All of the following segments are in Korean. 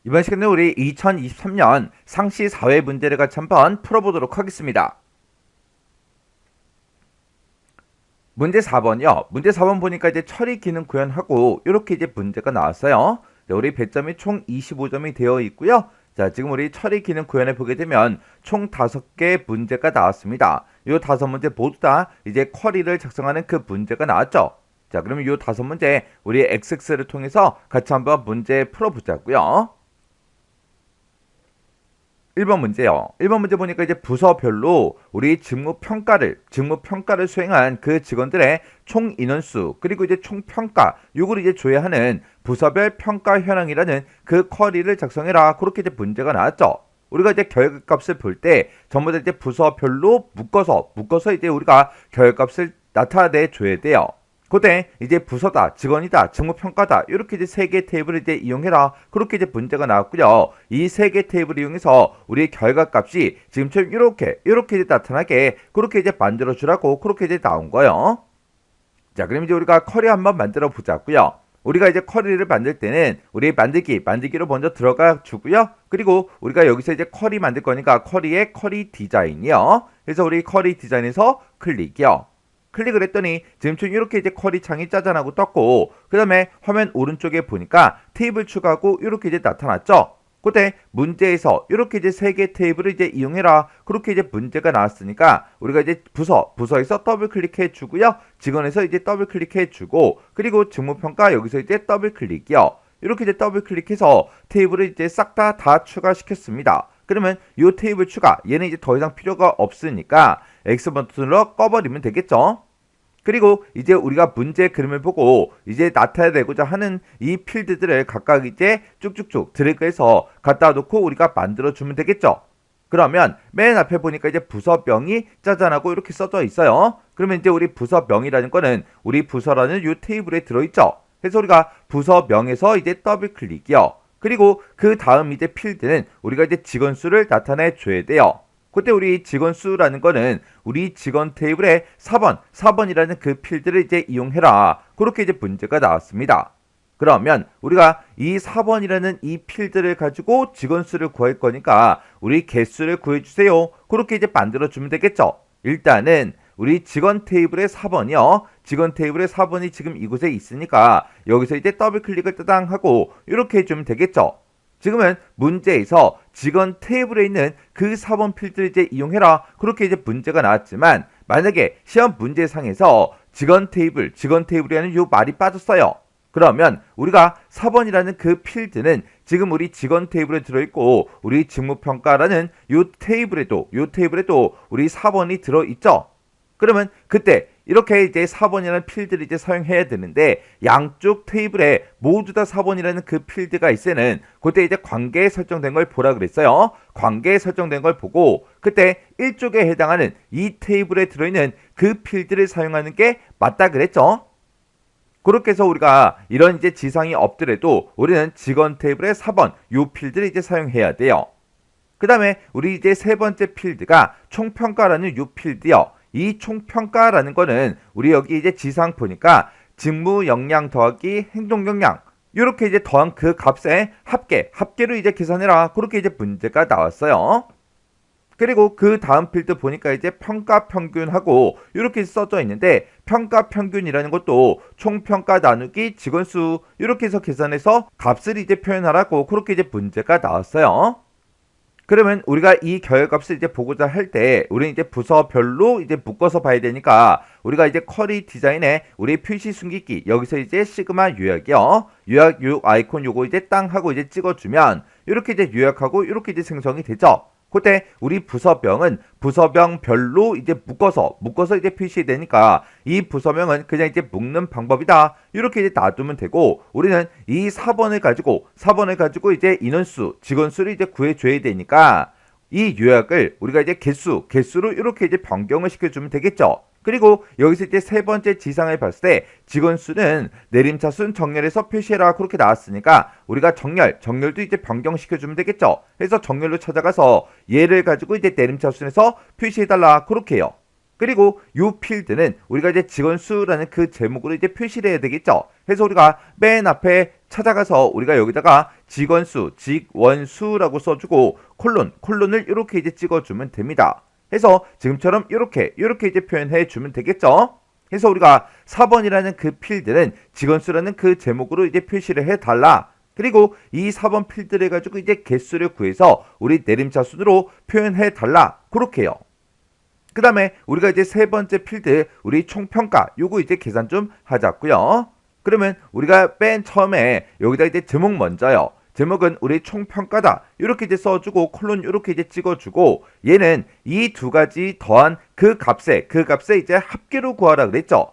이번 시간에 우리 2023년 상시 사회 문제를 같이 한번 풀어보도록 하겠습니다. 문제 4번이요. 문제 4번 보니까 이제 처리 기능 구현하고 이렇게 이제 문제가 나왔어요. 자, 우리 배점이 총 25점이 되어 있고요. 자, 지금 우리 처리 기능 구현해 보게 되면 총 5개 문제가 나왔습니다. 이 5문제 모두 다 이제 쿼리를 작성하는 그 문제가 나왔죠. 자, 그러면 이 5문제 우리 XX를 통해서 같이 한번 문제 풀어보자고요. 1번 문제요. 1번 문제 보니까 이제 부서별로 우리 직무평가를 수행한 그 직원들의 총 인원수, 그리고 이제 총 평가, 요걸 이제 줘야 하는 부서별 평가 현황이라는 그 쿼리를 작성해라. 그렇게 이제 문제가 나왔죠. 우리가 이제 결과값을 볼 때 전부 다 이제 부서별로 묶어서 이제 우리가 결과값을 나타내 줘야 돼요. 그때 이제 부서다, 직원이다, 직무평가다 이렇게 이제 3개 테이블을 이제 이용해라. 그렇게 이제 문제가 나왔고요. 이 3개 테이블을 이용해서 우리 결과값이 지금처럼 이렇게 이제 나타나게 그렇게 이제 만들어 주라고 그렇게 이제 나온 거예요. 자, 그럼 이제 우리가 쿼리 한번 만들어 보자고요. 우리가 이제 쿼리를 만들 때는 우리 만들기로 먼저 들어가 주고요. 그리고 우리가 여기서 이제 쿼리 만들 거니까 쿼리의 쿼리 디자인이요. 그래서 우리 쿼리 디자인에서 클릭이요. 클릭을 했더니 지금처럼 이렇게 이제 쿼리 창이 짜잔하고 떴고, 그 다음에 화면 오른쪽에 보니까 테이블 추가하고 이렇게 이제 나타났죠. 그때 문제에서 이렇게 이제 3개 테이블을 이제 이용해라. 그렇게 이제 문제가 나왔으니까 우리가 이제 부서에서 더블 클릭해 주고요. 직원에서 이제 더블 클릭해 주고, 그리고 직무평가 여기서 이제 더블 클릭이요. 이렇게 이제 더블 클릭해서 테이블을 이제 싹 다 추가시켰습니다. 그러면 이 테이블 추가, 얘는 이제 더 이상 필요가 없으니까 X 버튼으로 꺼버리면 되겠죠. 그리고 이제 우리가 문제 그림을 보고 이제 나타내고자 하는 이 필드들을 각각 이제 쭉쭉쭉 드래그해서 갖다 놓고 우리가 만들어주면 되겠죠. 그러면 맨 앞에 보니까 이제 부서명이 짜잔하고 이렇게 써져 있어요. 그러면 이제 우리 부서명이라는 거는 우리 부서라는 이 테이블에 들어있죠. 그래서 우리가 부서명에서 이제 더블 클릭이요. 그리고 그 다음 이제 필드는 우리가 이제 직원 수를 나타내 줘야 돼요. 그때 우리 직원 수라는 거는 우리 직원 테이블에 4번이라는 그 필드를 이제 이용해라. 그렇게 이제 문제가 나왔습니다. 그러면 우리가 이 4번이라는 이 필드를 가지고 직원 수를 구할 거니까 우리 개수를 구해주세요. 그렇게 이제 만들어주면 되겠죠. 일단은 우리 직원 테이블의 4번이요. 직원 테이블의 4번이 지금 이곳에 있으니까 여기서 이제 더블 클릭을 따당 하고 이렇게 해주면 되겠죠. 지금은 문제에서 직원 테이블에 있는 그 4번 필드를 이제 이용해라. 그렇게 이제 문제가 나왔지만 만약에 시험 문제상에서 직원 테이블이라는 요 말이 빠졌어요. 그러면 우리가 4번이라는 그 필드는 지금 우리 직원 테이블에 들어있고 우리 직무평가라는 요 테이블에도 우리 4번이 들어있죠. 그러면 그때 이렇게 이제 4번이라는 필드를 이제 사용해야 되는데 양쪽 테이블에 모두 다 4번이라는 그 필드가 있으면 그때 이제 관계에 설정된 걸 보라 그랬어요. 관계에 설정된 걸 보고 그때 1쪽에 해당하는 이 테이블에 들어있는 그 필드를 사용하는 게 맞다 그랬죠. 그렇게 해서 우리가 이런 이제 지상이 없더라도 우리는 직원 테이블의 4번 요 필드를 이제 사용해야 돼요. 그 다음에 우리 이제 세 번째 필드가 총평가라는 요 필드요. 이 총평가라는 거는 우리 여기 이제 지상 보니까 직무 역량 더하기 행동 역량 이렇게 이제 더한 그 값의 합계로 이제 계산해라. 그렇게 이제 문제가 나왔어요. 그리고 그 다음 필드 보니까 이제 평가 평균하고 이렇게 써져 있는데 평가 평균이라는 것도 총평가 나누기 직원수 이렇게 해서 계산해서 값을 이제 표현하라고 그렇게 이제 문제가 나왔어요. 그러면 우리가 이 결과값을 이제 보고자 할 때 우리는 이제 부서별로 이제 묶어서 봐야 되니까 우리가 이제 쿼리 디자인에 우리 표시 숨기기 여기서 이제 시그마 요약이요. 요약 요 아이콘 요거 이제 땅 하고 이제 찍어주면 이렇게 이제 요약하고 이렇게 이제 생성이 되죠. 그때 우리 부서명은 부서명별로 이제 묶어서 이제 표시되니까 이 부서명은 그냥 이제 묶는 방법이다. 이렇게 이제 놔두면 되고 우리는 이 4번을 가지고 이제 인원수, 직원수를 이제 구해줘야 되니까 이 요약을 우리가 이제 개수로 이렇게 이제 변경을 시켜주면 되겠죠. 그리고 여기서 이제 세 번째 지상을 봤을 때 직원 수는 내림차순 정렬해서 표시해라 그렇게 나왔으니까 우리가 정렬도 이제 변경시켜주면 되겠죠. 그래서 정렬로 찾아가서 얘를 가지고 이제 내림차순에서 표시해달라 그렇게 해요. 그리고 이 필드는 우리가 이제 직원 수라는 그 제목으로 이제 표시를 해야 되겠죠. 그래서 우리가 맨 앞에 찾아가서 우리가 여기다가 직원수라고 써주고 콜론을 이렇게 이제 찍어주면 됩니다. 해서 지금처럼 이렇게 이제 표현해 주면 되겠죠. 해서 우리가 4번이라는 그 필드는 직원수라는 그 제목으로 이제 표시를 해달라. 그리고 이 4번 필드를 해가지고 이제 개수를 구해서 우리 내림차 순으로 표현해 달라. 그렇게요. 그 다음에 우리가 이제 세 번째 필드 우리 총평가 요거 이제 계산 좀 하자고요. 그러면 우리가 맨 처음에 여기다 이제 제목 먼저요. 제목은 우리 총평가다. 이렇게 이제 써주고 콜론 이렇게 이제 찍어주고 얘는 이 두 가지 더한 그 값에 이제 합계로 구하라 그랬죠.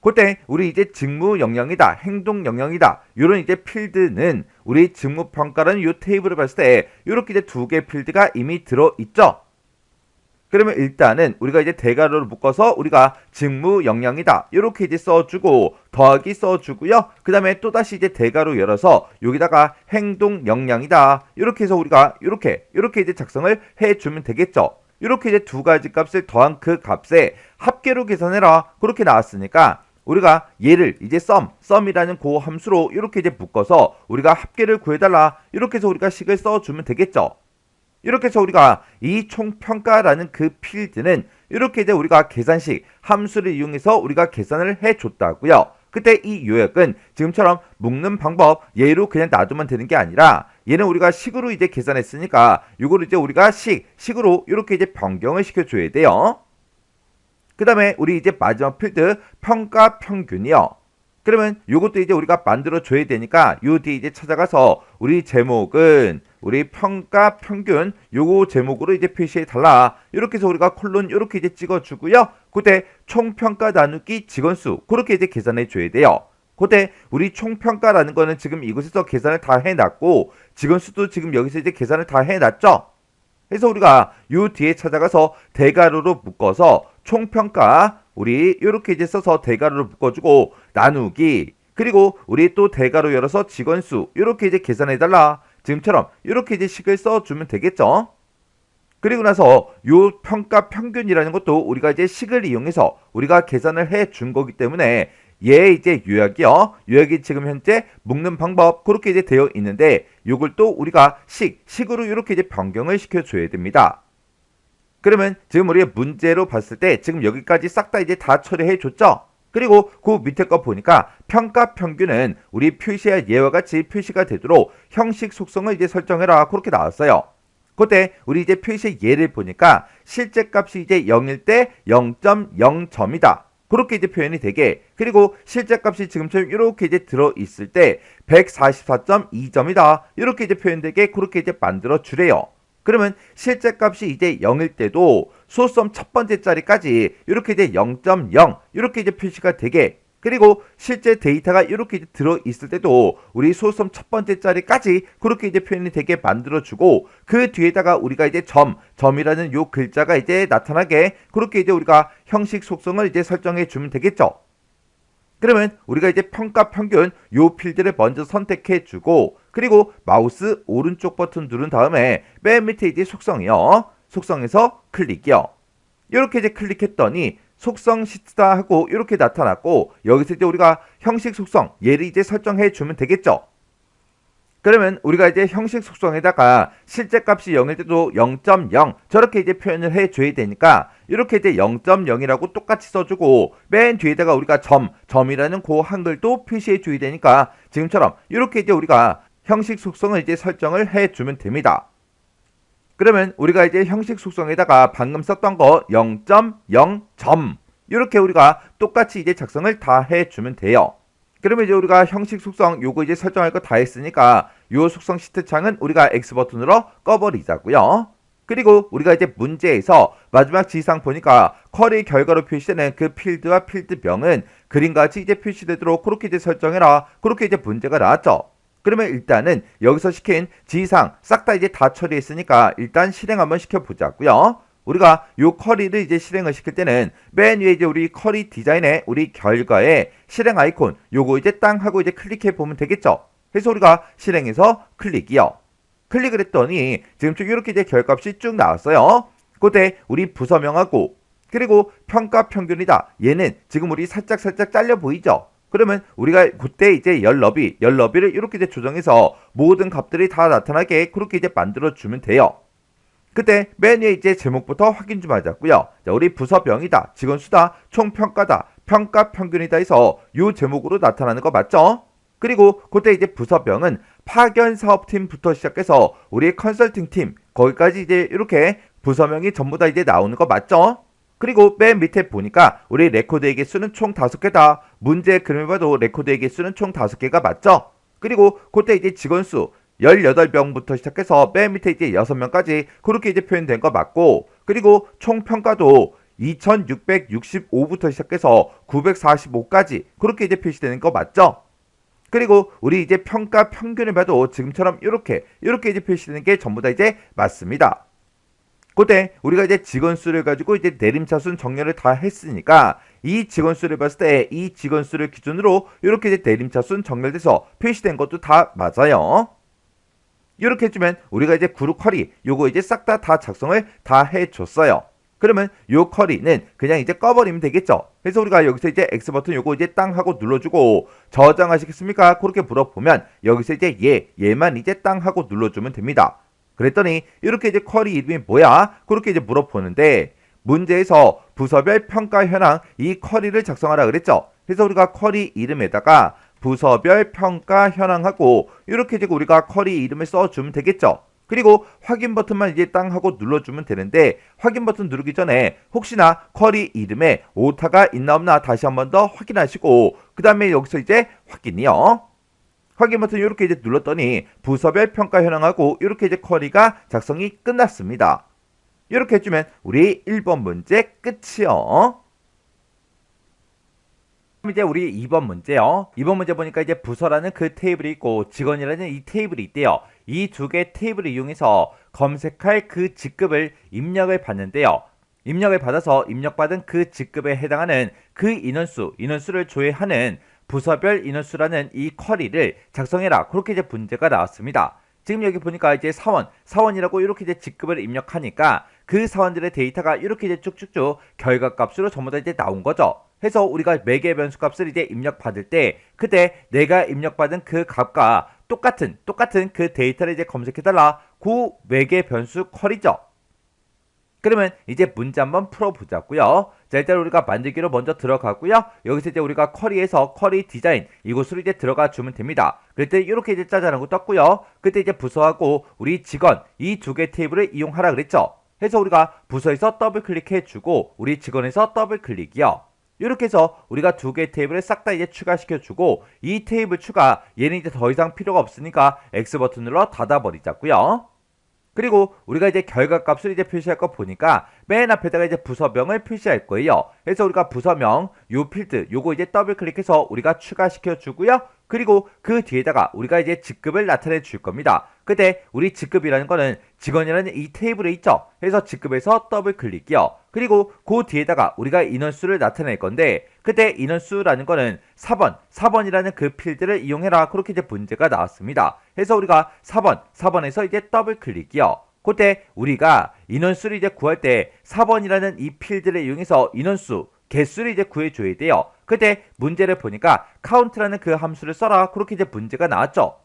그때 우리 이제 직무 영역이다, 행동 영역이다. 이런 이제 필드는 우리 직무 평가라는 이 테이블을 봤을 때 이렇게 이제 두 개 필드가 이미 들어 있죠. 그러면 일단은 우리가 이제 대괄호를 묶어서 우리가 직무 영역이다 이렇게 이제 써주고 더하기 써주고요. 그 다음에 또 다시 이제 대괄호 열어서 여기다가 행동 역량이다 이렇게 해서 우리가 이렇게 이제 작성을 해주면 되겠죠. 이렇게 이제 두 가지 값을 더한 그 값에 합계로 계산해라 그렇게 나왔으니까 우리가 얘를 이제 썸이라는 그 함수로 이렇게 이제 묶어서 우리가 합계를 구해달라 이렇게 해서 우리가 식을 써주면 되겠죠. 이렇게 해서 우리가 이 총평가라는 그 필드는 이렇게 이제 우리가 계산식 함수를 이용해서 우리가 계산을 해줬다고요. 그때 이 요약은 지금처럼 묶는 방법 얘로 그냥 놔두면 되는 게 아니라 얘는 우리가 식으로 이제 계산했으니까 이거를 이제 우리가 식으로 이렇게 이제 변경을 시켜줘야 돼요. 그 다음에 우리 이제 마지막 필드 평가 평균이요. 그러면 이것도 이제 우리가 만들어 줘야 되니까 요 뒤에 이제 찾아가서 우리 제목은 우리 평가 평균 요거 제목으로 이제 표시해 달라. 이렇게 해서 우리가 콜론 이렇게 이제 찍어 주고요. 그때 총평가 나누기 직원수 그렇게 이제 계산해 줘야 돼요. 그때 우리 총평가라는 거는 지금 이곳에서 계산을 다 해놨고 직원수도 지금 여기서 이제 계산을 다 해놨죠. 그래서 우리가 요 뒤에 찾아가서 대괄호로 묶어서 총평가 우리 이렇게 이제 써서 대괄호를 묶어주고 나누기 그리고 우리 또 대괄호 열어서 직원수 이렇게 이제 계산해달라. 지금처럼 이렇게 이제 식을 써주면 되겠죠. 그리고 나서 요 평가 평균이라는 것도 우리가 이제 식을 이용해서 우리가 계산을 해준 거기 때문에 얘 이제 요약이 지금 현재 묶는 방법 그렇게 이제 되어 있는데 요걸 또 우리가 식으로 이렇게 이제 변경을 시켜줘야 됩니다. 그러면 지금 우리가 문제로 봤을 때 지금 여기까지 싹 다 이제 다 처리해 줬죠. 그리고 그 밑에 거 보니까 평가 평균은 우리 표시할 예와 같이 표시가 되도록 형식 속성을 이제 설정해라 그렇게 나왔어요. 그때 우리 이제 표시 예를 보니까 실제 값이 이제 0일 때 0.0점이다. 그렇게 이제 표현이 되게 그리고 실제 값이 지금처럼 이렇게 이제 들어 있을 때 144.2점이다. 이렇게 이제 표현되게 그렇게 이제 만들어 주래요. 그러면 실제 값이 이제 0일 때도 소수점 첫 번째 자리까지 이렇게 이제 0.0 이렇게 이제 표시가 되게 그리고 실제 데이터가 이렇게 이제 들어 있을 때도 우리 소수점 첫 번째 자리까지 그렇게 이제 표현이 되게 만들어 주고 그 뒤에다가 우리가 이제 점이라는 요 글자가 이제 나타나게 그렇게 이제 우리가 형식 속성을 이제 설정해 주면 되겠죠. 그러면 우리가 이제 평가 평균 요 필드를 먼저 선택해 주고 그리고 마우스 오른쪽 버튼 누른 다음에 맨 밑에 이제 속성이요. 속성에서 클릭이요. 이렇게 이제 클릭했더니 속성 시트다 하고 이렇게 나타났고 여기서 이제 우리가 형식 속성 얘를 이제 설정해 주면 되겠죠. 그러면 우리가 이제 형식 속성에다가 실제 값이 0일 때도 0.0 저렇게 이제 표현을 해줘야 되니까 이렇게 이제 0.0이라고 똑같이 써주고 맨 뒤에다가 우리가 점이라는 그 한글도 표시해줘야 되니까 지금처럼 이렇게 이제 우리가 형식 속성을 이제 설정을 해주면 됩니다. 그러면 우리가 이제 형식 속성에다가 방금 썼던 거 0.0점 이렇게 우리가 똑같이 이제 작성을 다 해주면 돼요. 그러면 이제 우리가 형식 속성 요거 이제 설정할 거 다 했으니까 요 속성 시트 창은 우리가 X 버튼으로 꺼버리자고요. 그리고 우리가 이제 문제에서 마지막 지시사항 보니까 쿼리 결과로 표시되는 그 필드와 필드명은 그림같이 이제 표시되도록 그렇게 이제 설정해라. 그렇게 이제 문제가 나왔죠. 그러면 일단은 여기서 시킨 지시사항 싹 다 이제 다 처리했으니까 일단 실행 한번 시켜보자고요. 우리가 요 쿼리를 이제 실행을 시킬 때는 맨 위에 이제 우리 쿼리 디자인에 우리 결과에 실행 아이콘 요거 이제 땅 하고 이제 클릭해 보면 되겠죠. 그래서 우리가 실행해서 클릭이요. 클릭을 했더니 지금 쭉 이렇게 이제 결과값이 쭉 나왔어요. 그때 우리 부서명하고 그리고 평가 평균이다. 얘는 지금 우리 살짝 잘려 보이죠. 그러면 우리가 그때 이제 열너비를 이렇게 이제 조정해서 모든 값들이 다 나타나게 그렇게 이제 만들어 주면 돼요. 그때 맨 위에 이제 제목부터 확인 좀 하자고요. 자, 우리 부서명이다, 직원 수다, 총평가다, 평가 평균이다 해서 요 제목으로 나타나는 거 맞죠? 그리고 그때 이제 부서명은 파견 사업팀부터 시작해서 우리 컨설팅 팀 거기까지 이제 이렇게 부서명이 전부 다 이제 나오는 거 맞죠? 그리고 맨 밑에 보니까 우리 레코드의 개수는 총 5개다. 문제 그림을 봐도 레코드의 개수는 총 5개가 맞죠? 그리고 그때 이제 직원 수 18명부터 시작해서 맨 밑에 이제 6명까지 그렇게 이제 표현된 거 맞고, 그리고 총 평가도 2665부터 시작해서 945까지 그렇게 이제 표시되는 거 맞죠? 그리고 우리 이제 평가 평균을 봐도 지금처럼 이렇게 이제 표시되는 게 전부 다 이제 맞습니다. 그때 우리가 이제 직원 수를 가지고 이제 내림차순 정렬을 다 했으니까 이 직원 수를 봤을 때 이 직원 수를 기준으로 이렇게 이제 내림차순 정렬돼서 표시된 것도 다 맞아요. 이렇게 해주면 우리가 이제 그룹 쿼리 요거 이제 싹 다 작성을 다 해줬어요. 그러면 요 쿼리는 그냥 이제 꺼버리면 되겠죠. 그래서 우리가 여기서 이제 X 버튼 요거 이제 땅 하고 눌러주고 저장하시겠습니까? 그렇게 물어보면 여기서 이제 얘만 이제 땅 하고 눌러주면 됩니다. 그랬더니 이렇게 이제 쿼리 이름이 뭐야? 그렇게 이제 물어보는데 문제에서 부서별 평가 현황 이 쿼리를 작성하라 그랬죠. 그래서 우리가 쿼리 이름에다가 부서별 평가 현황하고 이렇게 이제 우리가 쿼리 이름을 써주면 되겠죠. 그리고 확인 버튼만 이제 땅 하고 눌러주면 되는데 확인 버튼 누르기 전에 혹시나 쿼리 이름에 오타가 있나 없나 다시 한 번 더 확인하시고 그 다음에 여기서 이제 확인이요. 확인 버튼 이렇게 이제 눌렀더니 부서별 평가 현황하고 이렇게 이제 쿼리가 작성이 끝났습니다. 이렇게 해주면 우리 1번 문제 끝이요. 이제 우리 2번 문제요. 2번 문제 보니까 이제 부서라는 그 테이블이 있고 직원이라는 이 테이블이 있대요. 이 두 개 테이블을 이용해서 검색할 그 직급을 입력을 받는데요. 입력을 받아서 입력받은 그 직급에 해당하는 그 인원수를 조회하는 부서별 인원수라는 이 쿼리를 작성해라. 그렇게 이제 문제가 나왔습니다. 지금 여기 보니까 이제 사원이라고 이렇게 이제 직급을 입력하니까 그 사원들의 데이터가 이렇게 이제 쭉쭉쭉 결과값으로 전부 다 이제 나온 거죠. 해서 우리가 매개 변수 값을 이제 입력받을 때 그때 내가 입력받은 그 값과 똑같은 그 데이터를 이제 검색해달라. 그 매개 변수 쿼리죠. 그러면 이제 문제 한번 풀어보자고요. 자, 일단 우리가 만들기로 먼저 들어가고요. 여기서 이제 우리가 쿼리에서 쿼리 디자인 이곳으로 이제 들어가 주면 됩니다. 그럴 때 이렇게 이제 짜잘한 거 떴고요. 그때 이제 부서하고 우리 직원 이 두 개 테이블을 이용하라 그랬죠. 해서 우리가 부서에서 더블 클릭해 주고 우리 직원에서 더블 클릭이요. 이렇게 해서 우리가 두 개 테이블을 싹 다 이제 추가시켜 주고 이 테이블 추가 얘는 이제 더 이상 필요가 없으니까 X 버튼 눌러 닫아 버리자고요. 그리고 우리가 이제 결과값을 이제 표시할 거 보니까 맨 앞에다가 이제 부서명을 표시할 거예요. 그래서 우리가 부서명 요 필드 요거 이제 더블 클릭해서 우리가 추가시켜 주고요. 그리고 그 뒤에다가 우리가 이제 직급을 나타내 줄 겁니다. 그때 우리 직급이라는 거는 직원이라는 이 테이블에 있죠. 그래서 직급에서 더블 클릭이요. 그리고 그 뒤에다가 우리가 인원수를 나타낼 건데 그때 인원수라는 거는 4번이라는 그 필드를 이용해라. 그렇게 이제 문제가 나왔습니다. 그래서 우리가 4번에서 이제 더블 클릭이요. 그때 우리가 인원수를 이제 구할 때 4번이라는 이 필드를 이용해서 인원수 개수를 이제 구해줘야 돼요. 그때 문제를 보니까 count라는 그 함수를 써라. 그렇게 이제 문제가 나왔죠.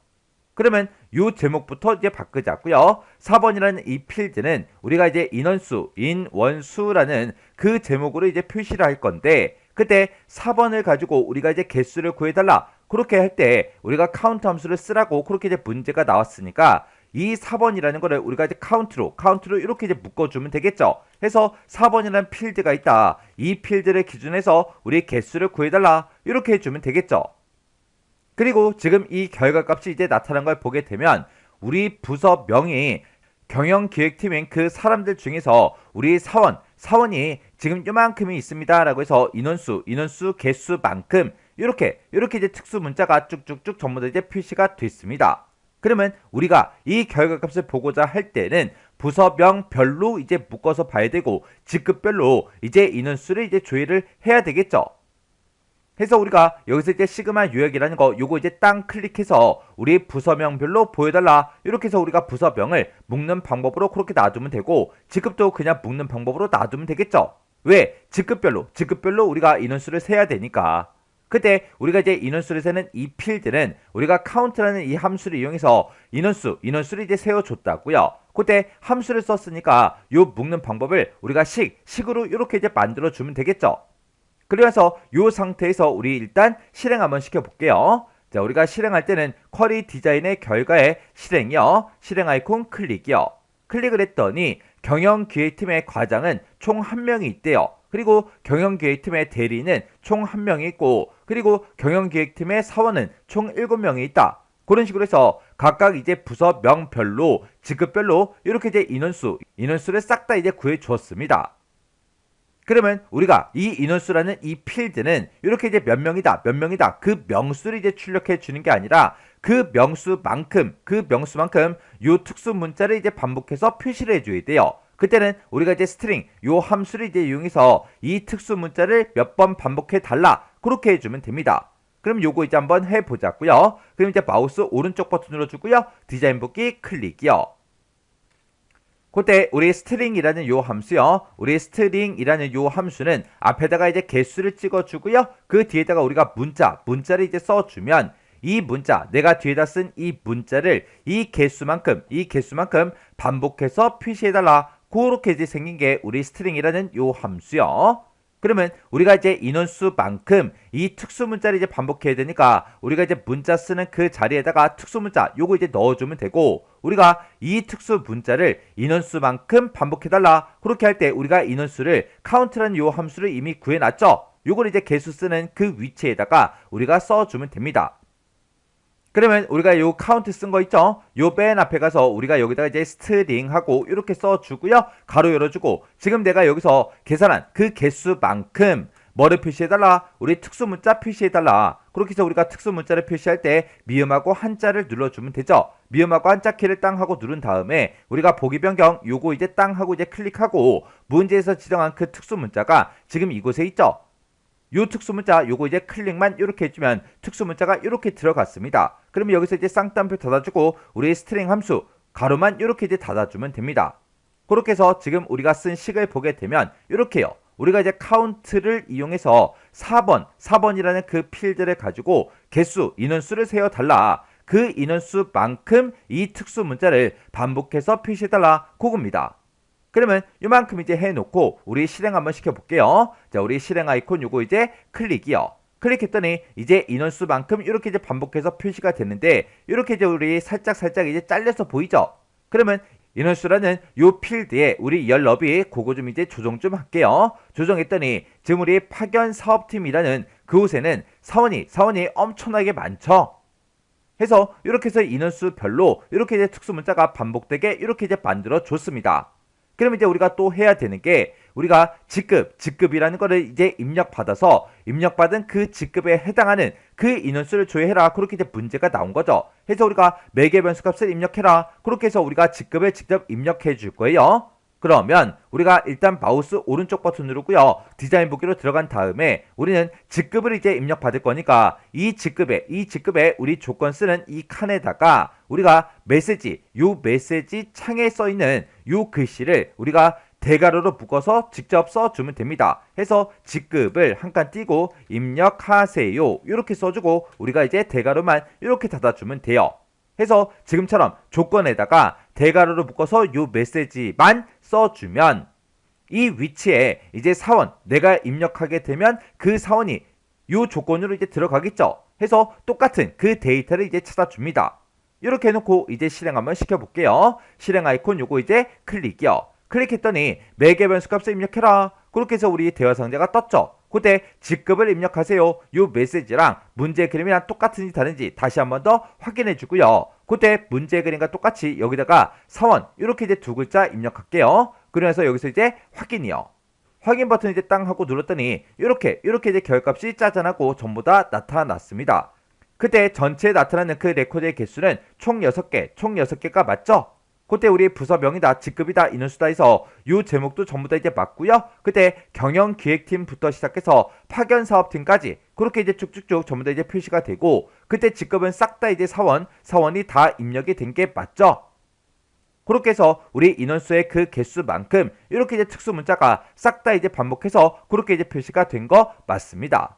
그러면 요 제목부터 이제 바꾸자고요. 4번이라는 이 필드는 우리가 이제 인원수라는 그 제목으로 이제 표시를 할 건데 그때 4번을 가지고 우리가 이제 개수를 구해달라. 그렇게 할 때 우리가 count 함수를 쓰라고 그렇게 이제 문제가 나왔으니까 이 4번이라는 거를 우리가 이제 카운트로 이렇게 이제 묶어주면 되겠죠. 해서 4번이라는 필드가 있다. 이 필드를 기준해서 우리 개수를 구해달라. 이렇게 해주면 되겠죠. 그리고 지금 이 결과값이 이제 나타난 걸 보게 되면 우리 부서명이 경영기획팀인 그 사람들 중에서 우리 사원이 지금 요만큼이 있습니다. 라고 해서 인원수 개수만큼 이렇게 이제 특수 문자가 쭉쭉쭉 전부 다 이제 표시가 됐습니다. 그러면 우리가 이 결과값을 보고자 할 때는 부서명별로 이제 묶어서 봐야 되고 직급별로 이제 인원수를 이제 조회를 해야 되겠죠. 해서 우리가 여기서 이제 시그마 요약이라는 거 요거 이제 땅 클릭해서 우리 부서명별로 보여달라. 이렇게 해서 우리가 부서명을 묶는 방법으로 그렇게 놔두면 되고 직급도 그냥 묶는 방법으로 놔두면 되겠죠. 왜? 직급별로 우리가 인원수를 세야 되니까. 그때 우리가 이제 인원수를 세는 이 필드는 우리가 count라는 이 함수를 이용해서 인원수를 이제 세워줬다고요. 그때 함수를 썼으니까 요 묶는 방법을 우리가 식으로 이렇게 이제 만들어주면 되겠죠. 그러면서 요 상태에서 우리 일단 실행 한번 시켜볼게요. 자, 우리가 실행할 때는 쿼리 디자인의 결과에 실행이요. 실행 아이콘 클릭이요. 클릭을 했더니 경영기획팀의 과장은 총 1명이 있대요. 그리고 경영기획팀의 대리는 총 1명이 있고, 그리고 경영기획팀의 사원은 총 7명이 있다. 그런 식으로 해서 각각 이제 부서명별로 직급별로 이렇게 이제 인원수를 싹 다 이제 구해 주었습니다. 그러면 우리가 이 인원수라는 이 필드는 이렇게 이제 몇 명이다 그 명수를 이제 출력해 주는 게 아니라 그 명수만큼 요 특수 문자를 이제 반복해서 표시를 해줘야 돼요. 그때는 우리가 이제 스트링 요 함수를 이제 이용해서 이 특수 문자를 몇 번 반복해 달라 그렇게 해주면 됩니다. 그럼 요거 이제 한번 해보자고요. 그럼 이제 마우스 오른쪽 버튼 눌러주고요. 디자인 복귀 클릭이요. 그때 우리 스트링이라는 요 함수요. 우리 스트링이라는 요 함수는 앞에다가 이제 개수를 찍어주고요. 그 뒤에다가 우리가 문자를 이제 써주면 이 문자, 내가 뒤에다 쓴 이 문자를 이 개수만큼 반복해서 표시해달라. 그렇게 이제 생긴 게 우리 스트링이라는 요 함수요. 그러면 우리가 이제 인원수만큼 이 특수 문자를 이제 반복해야 되니까 우리가 이제 문자 쓰는 그 자리에다가 특수 문자 요거 이제 넣어주면 되고, 우리가 이 특수 문자를 인원수만큼 반복해달라 그렇게 할 때 우리가 인원수를 count라는 요 함수를 이미 구해놨죠. 요걸 이제 개수 쓰는 그 위치에다가 우리가 써주면 됩니다. 그러면 우리가 요 카운트 쓴 거 있죠? 요 맨 앞에 가서 우리가 여기다가 이제 스트링하고 이렇게 써주고요. 가로 열어주고, 지금 내가 여기서 계산한 그 개수만큼 뭐를 표시해달라? 우리 특수문자 표시해달라. 그렇게 해서 우리가 특수문자를 표시할 때 미음하고 한자를 눌러주면 되죠. 미음하고 한자 키를 땅 하고 누른 다음에 우리가 보기 변경 요거 이제 땅 하고 이제 클릭하고 문제에서 지정한 그 특수문자가 지금 이곳에 있죠. 요 특수문자 요거 이제 클릭만 이렇게 해주면 특수문자가 이렇게 들어갔습니다. 그러면 여기서 이제 쌍따옴표 닫아주고 우리 스트링 함수 가로만 이렇게 이제 닫아주면 됩니다. 그렇게 해서 지금 우리가 쓴 식을 보게 되면 이렇게요. 우리가 이제 카운트를 이용해서 4번이라는 그 필드를 가지고 개수, 인원수를 세어달라. 그 인원수만큼 이 특수문자를 반복해서 표시해달라. 그겁니다. 그러면 이만큼 이제 해놓고 우리 실행 한번 시켜볼게요. 자, 우리 실행 아이콘 요거 이제 클릭이요. 클릭했더니 이제 인원수만큼 이렇게 이제 반복해서 표시가 되는데 이렇게 이제 우리 살짝 이제 잘려서 보이죠? 그러면 인원수라는 요 필드에 우리 열 너비 그거 좀 이제 조정 좀 할게요. 조정했더니 지금 우리 파견 사업팀이라는 그곳에는 사원이 엄청나게 많죠? 해서 이렇게 해서 인원수별로 이렇게 이제 특수문자가 반복되게 이렇게 이제 만들어 줬습니다. 그럼 이제 우리가 또 해야 되는 게 우리가 직급이라는 거를 이제 입력받은 그 직급에 해당하는 그 인원수를 조회해라. 그렇게 이제 문제가 나온 거죠. 해서 우리가 매개 변수값을 입력해라. 그렇게 해서 우리가 직급을 직접 입력해 줄 거예요. 그러면 우리가 일단 마우스 오른쪽 버튼 누르고요. 디자인 보기로 들어간 다음에 우리는 직급을 이제 입력받을 거니까 이 직급에 우리 조건 쓰는 이 칸에다가 우리가 메시지 창에 써 있는 요 글씨를 우리가 대괄호로 묶어서 직접 써주면 됩니다. 해서 직급을 한 칸 띄고 입력하세요. 이렇게 써주고 우리가 이제 대괄호만 이렇게 닫아주면 돼요. 해서 지금처럼 조건에다가 대괄호로 묶어서 요 메시지만 써주면 이 위치에 이제 사원 내가 입력하게 되면 그 사원이 요 조건으로 이제 들어가겠죠. 해서 똑같은 그 데이터를 이제 찾아줍니다. 이렇게 해놓고 이제 실행 한번 시켜볼게요. 실행 아이콘 요거 이제 클릭이요. 클릭했더니 매개 변수 값을 입력해라. 그렇게 해서 우리 대화 상자가 떴죠. 그때 직급을 입력하세요. 요 메시지랑 문제 그림이랑 똑같은지 다른지 다시 한번 더 확인해 주고요. 그때 문제 그림과 똑같이 여기다가 사원 이렇게 이제 두 글자 입력할게요. 그러면서 여기서 이제 확인이요. 확인 버튼 이제 땅 하고 눌렀더니 이렇게 이제 결값이 짜잔하고 전부 다 나타났습니다. 그때 전체에 나타나는 그 레코드의 개수는 총 6개가 맞죠? 그때 우리 부서명이다, 직급이다, 인원수다 해서 요 제목도 전부 다 이제 맞고요. 그때 경영기획팀부터 시작해서 파견사업팀까지 그렇게 이제 쭉쭉쭉 전부 다 이제 표시가 되고, 그때 직급은 싹 다 이제 사원이 다 입력이 된 게 맞죠? 그렇게 해서 우리 인원수의 그 개수만큼 이렇게 이제 특수 문자가 싹 다 이제 반복해서 그렇게 이제 표시가 된 거 맞습니다.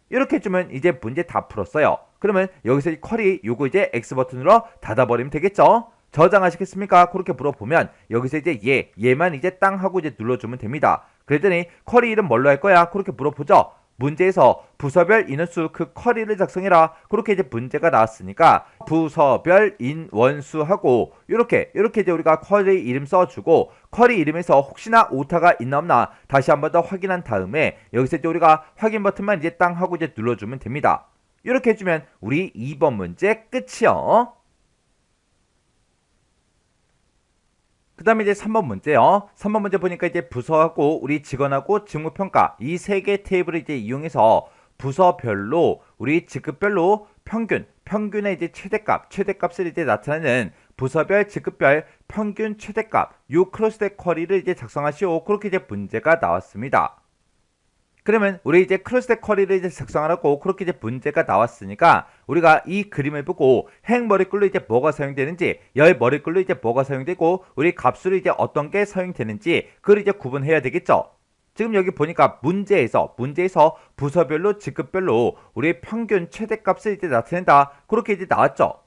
이렇게 해주면 이제 문제 다 풀었어요. 그러면 여기서 이 쿼리 요거 이제 X 버튼으로 닫아버리면 되겠죠? 저장하시겠습니까? 그렇게 물어보면 여기서 이제 얘만 이제 땅 하고 이제 눌러주면 됩니다. 그랬더니 쿼리 이름 뭘로 할 거야? 그렇게 물어보죠. 문제에서 부서별 인원수 그 쿼리를 작성해라. 그렇게 이제 문제가 나왔으니까 부서별 인원수하고 이렇게 이제 우리가 쿼리 이름 써주고 쿼리 이름에서 혹시나 오타가 있나 없나 다시 한번 더 확인한 다음에 여기서 이제 우리가 확인 버튼만 이제 땅 하고 이제 눌러주면 됩니다. 이렇게 해주면 우리 2번 문제 끝이요. 그 다음에 이제 3번 문제요. 3번 문제 보니까 이제 부서하고 우리 직원하고 직무평가 이 세 개 테이블을 이제 이용해서 부서별로 우리 직급별로 평균의 이제 최대값을 이제 나타내는 부서별 직급별 평균 최대값 요 크로스텍 쿼리를 이제 작성하시오. 그렇게 이제 문제가 나왔습니다. 그러면 우리 이제 크로스텍 쿼리를 이제 작성하라고 그렇게 이제 문제가 나왔으니까 우리가 이 그림을 보고 행 머리글로 이제 뭐가 사용되는지 열 머리글로 이제 뭐가 사용되고 우리 값으로 이제 어떤 게 사용되는지 그걸 이제 구분해야 되겠죠. 지금 여기 보니까 문제에서 부서별로 직급별로 우리 평균 최대값을 이제 나타낸다 그렇게 이제 나왔죠.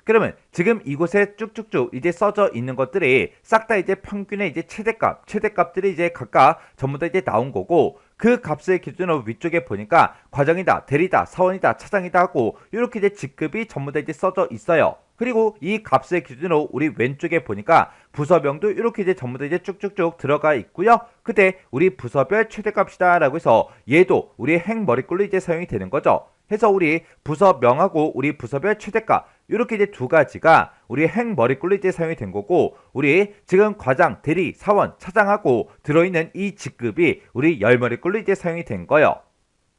그러면 지금 이곳에 쭉쭉쭉 이제 써져 있는 것들이 싹 다 이제 평균의 이제 최대값들이 이제 각각 전부 다 이제 나온 거고 그 값을 기준으로 위쪽에 보니까 과정이다, 대리다, 사원이다, 차장이다 하고 이렇게 이제 직급이 전부 다 이제 써져 있어요. 그리고 이 값을 기준으로 우리 왼쪽에 보니까 부서명도 이렇게 이제 전부 다 이제 쭉쭉쭉 들어가 있고요. 그때 우리 부서별 최대값이다 라고 해서 얘도 우리 행머리꼴로 이제 사용이 되는 거죠. 해서 우리 부서명하고 우리 부서별 최대값 이렇게 이제 두 가지가 우리 행머리꼴로 이제 사용이 된 거고 우리 지금 과장, 대리, 사원, 차장하고 들어있는 이 직급이 우리 열머리꼴로 이제 사용이 된 거예요.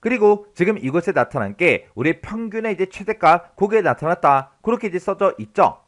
그리고 지금 이곳에 나타난 게 우리 평균의 이제 최대값 그게 나타났다 그렇게 이제 써져 있죠.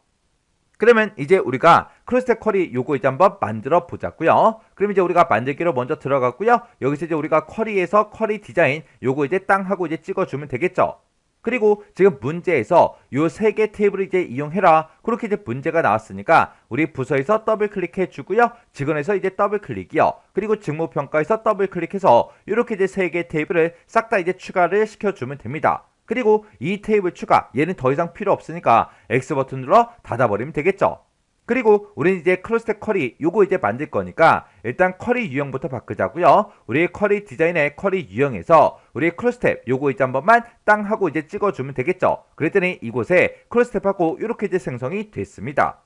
그러면 이제 우리가 크로스텍 쿼리 요거 이제 한번 만들어 보자고요. 그럼 이제 우리가 만들기로 먼저 들어갔고요. 여기서 이제 우리가 쿼리에서 쿼리 디자인 요거 이제 땅 하고 이제 찍어주면 되겠죠. 그리고 지금 문제에서 요 세 개 테이블을 이제 이용해라 그렇게 이제 문제가 나왔으니까 우리 부서에서 더블 클릭해 주고요. 직원에서 이제 더블 클릭이요. 그리고 직무평가에서 더블 클릭해서 이렇게 이제 세 개 테이블을 싹 다 이제 추가를 시켜주면 됩니다. 그리고 이 테이블 추가 얘는 더 이상 필요 없으니까 X 버튼으로 닫아버리면 되겠죠. 그리고 우리는 이제 크로스텍 쿼리 요거 이제 만들 거니까 일단 쿼리 유형부터 바꾸자고요. 우리 쿼리 디자인의 쿼리 유형에서 우리 크로스텝 요거 이제 한 번만 땅 하고 이제 찍어주면 되겠죠. 그랬더니 이곳에 크로스텝하고 이렇게 이제 생성이 됐습니다.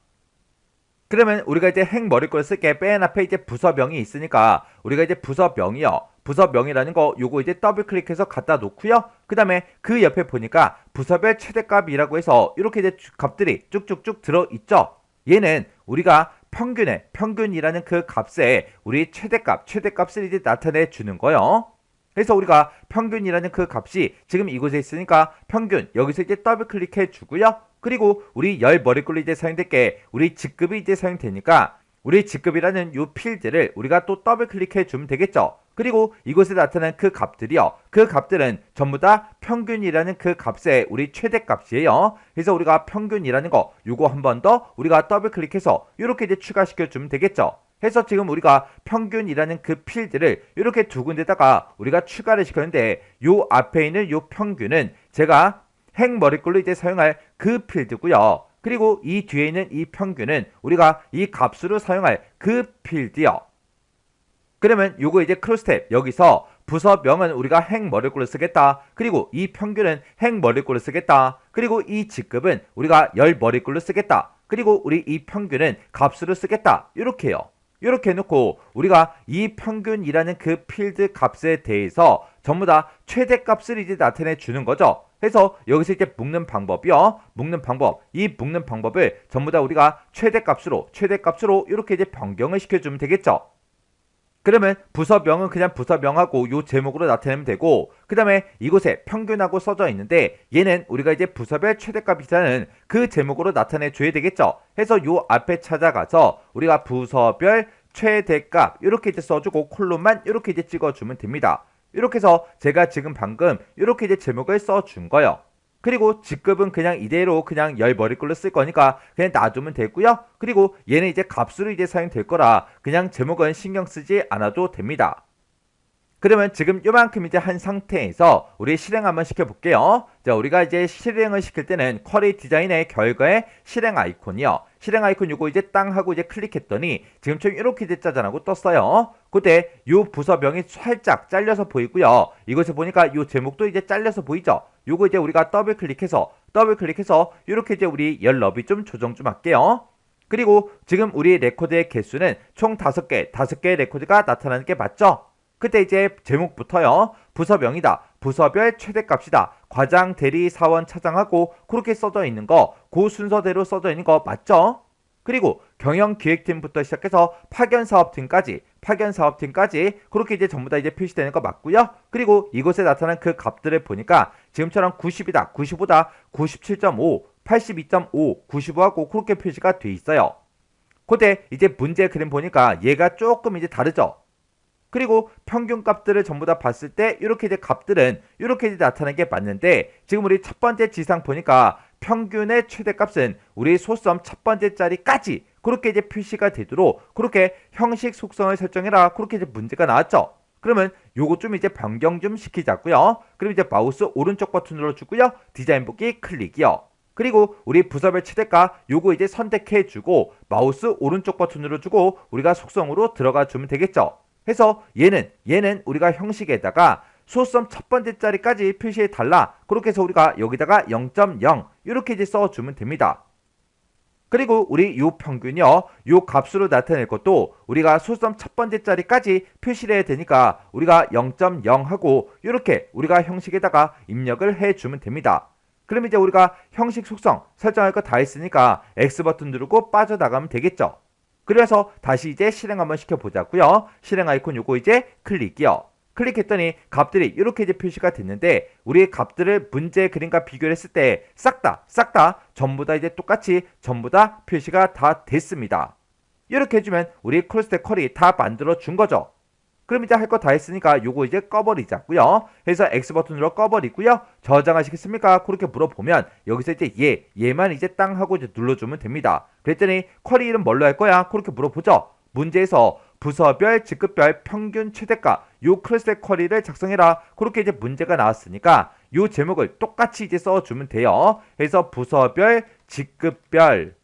그러면 우리가 이제 행머리꼴을 쓸게 맨 앞에 이제 부서명이 있으니까 우리가 이제 부서명이요. 부서명이라는 거 요거 이제 더블 클릭해서 갖다 놓고요. 그 다음에 그 옆에 보니까 부서별 최대값이라고 해서 이렇게 이제 값들이 쭉쭉쭉 들어있죠. 얘는 우리가 평균이라는 그 값에 우리 최대값을 이제 나타내 주는 거예요. 그래서 우리가 평균이라는 그 값이 지금 이곳에 있으니까 평균 여기서 이제 더블 클릭해 주고요. 그리고 우리 열 머리꼴로 이제 사용될 게 우리 직급이 이제 사용되니까 우리 직급이라는 이 필드를 우리가 또 더블 클릭해 주면 되겠죠. 그리고 이곳에 나타난 그 값들이요. 그 값들은 전부 다 평균이라는 그 값의 우리 최대값이에요. 그래서 우리가 평균이라는 거 요거 한 번 더 우리가 더블 클릭해서 이렇게 이제 추가시켜 주면 되겠죠. 해서 지금 우리가 평균이라는 그 필드를 이렇게 두 군데다가 우리가 추가를 시켰는데 요 앞에 있는 요 평균은 제가 행머리꼴로 이제 사용할 그 필드고요. 그리고 이 뒤에 있는 이 평균은 우리가 이 값으로 사용할 그 필드요. 그러면 요거 이제 크로스텝 여기서 부서명은 우리가 행머리꼴로 쓰겠다. 그리고 이 평균은 행머리꼴로 쓰겠다. 그리고 이 직급은 우리가 열머리꼴로 쓰겠다. 그리고 우리 이 평균은 값으로 쓰겠다. 이렇게요. 이렇게 해놓고 우리가 이 평균이라는 그 필드 값에 대해서 전부 다 최대값을 이제 나타내 주는 거죠. 그래서 여기서 이제 묶는 방법이요. 이 묶는 방법을 전부 다 우리가 최대값으로 이렇게 이제 변경을 시켜주면 되겠죠. 그러면 부서명은 그냥 부서명하고 요 제목으로 나타내면 되고 그 다음에 이곳에 평균하고 써져 있는데 얘는 우리가 이제 부서별 최대값이라는 그 제목으로 나타내 줘야 되겠죠. 해서 요 앞에 찾아가서 우리가 부서별 최대값 이렇게 이제 써주고 콜론만 이렇게 이제 찍어주면 됩니다. 이렇게 해서 제가 지금 방금 이렇게 이제 제목을 써준 거예요. 그리고 직급은 그냥 이대로 그냥 열 머리꼴로 쓸 거니까 그냥 놔두면 되고요. 그리고 얘는 이제 값으로 이제 사용될 거라 그냥 제목은 신경 쓰지 않아도 됩니다. 그러면 지금 요만큼 이제 한 상태에서 우리 실행 한번 시켜볼게요. 자, 우리가 이제 실행을 시킬 때는 쿼리 디자인의 결과에 실행 아이콘이요. 실행 아이콘 요거 이제 땅 하고 이제 클릭했더니 지금처럼 이렇게 됐잖아고 떴어요. 그때 요 부서명이 살짝 잘려서 보이고요. 이것을 보니까 요 제목도 이제 잘려서 보이죠. 요거 이제 우리가 더블 클릭해서 이렇게 이제 우리 열 너비 좀 조정 좀 할게요. 그리고 지금 우리 레코드의 개수는 총 5개의 레코드가 나타나는 게 맞죠? 그때 이제 제목부터요. 부서명이다. 부서별 최대값이다. 과장, 대리, 사원, 차장하고 그렇게 써져 있는 거, 그 순서대로 써져 있는 거 맞죠? 그리고 경영기획팀부터 시작해서 파견사업팀까지 그렇게 이제 전부 다 이제 표시되는 거 맞고요. 그리고 이곳에 나타난 그 값들을 보니까 지금처럼 90이다, 95다, 97.5, 82.5, 95하고 그렇게 표시가 돼 있어요. 그때 이제 문제 그림 보니까 얘가 조금 이제 다르죠? 그리고 평균 값들을 전부 다 봤을 때 이렇게 이제 값들은 이렇게 이제 나타나는 게 맞는데 지금 우리 첫 번째 지상 보니까 평균의 최대값은 우리 소썸 첫 번째 자리까지 그렇게 이제 표시가 되도록 그렇게 형식 속성을 설정해라 그렇게 이제 문제가 나왔죠. 그러면 요거 좀 이제 변경 좀 시키자고요. 그럼 이제 마우스 오른쪽 버튼 눌러주고요. 디자인 보기 클릭이요. 그리고 우리 부서별 최대값 요거 이제 선택해주고 마우스 오른쪽 버튼 눌러주고 우리가 속성으로 들어가 주면 되겠죠. 해서 얘는 우리가 형식에다가 소썸 첫 번째 자리까지 표시해 달라. 그렇게 해서 우리가 여기다가 0.0 이렇게 이제 써주면 됩니다. 그리고 우리 요 평균이요. 요 값으로 나타낼 것도 우리가 소썸 첫 번째 자리까지 표시를 해야 되니까 우리가 0.0 하고 이렇게 우리가 형식에다가 입력을 해주면 됩니다. 그럼 이제 우리가 형식 속성 설정할 거 다 했으니까 X 버튼 누르고 빠져나가면 되겠죠. 그래서 다시 이제 실행 한번 시켜보자고요. 실행 아이콘 요거 이제 클릭이요. 클릭했더니 값들이 이렇게 이제 표시가 됐는데 우리 값들을 문제 그림과 비교를 했을 때 싹 다 전부 다 이제 똑같이 전부 다 표시가 다 됐습니다. 이렇게 해주면 우리 콜스택 쿼리 다 만들어 준 거죠. 그럼 이제 할 거 다 했으니까 요거 이제 꺼버리자고요. 해서 X 버튼으로 꺼버리고요. 저장하시겠습니까? 그렇게 물어보면 여기서 이제 얘만 이제 땅 하고 이제 눌러주면 됩니다. 그랬더니 쿼리 이름 뭘로 할 거야? 그렇게 물어보죠. 문제에서 부서별, 직급별, 평균, 최대값 요 클래스 쿼리를 작성해라. 그렇게 이제 문제가 나왔으니까 요 제목을 똑같이 이제 써주면 돼요. 해서 부서별, 직급별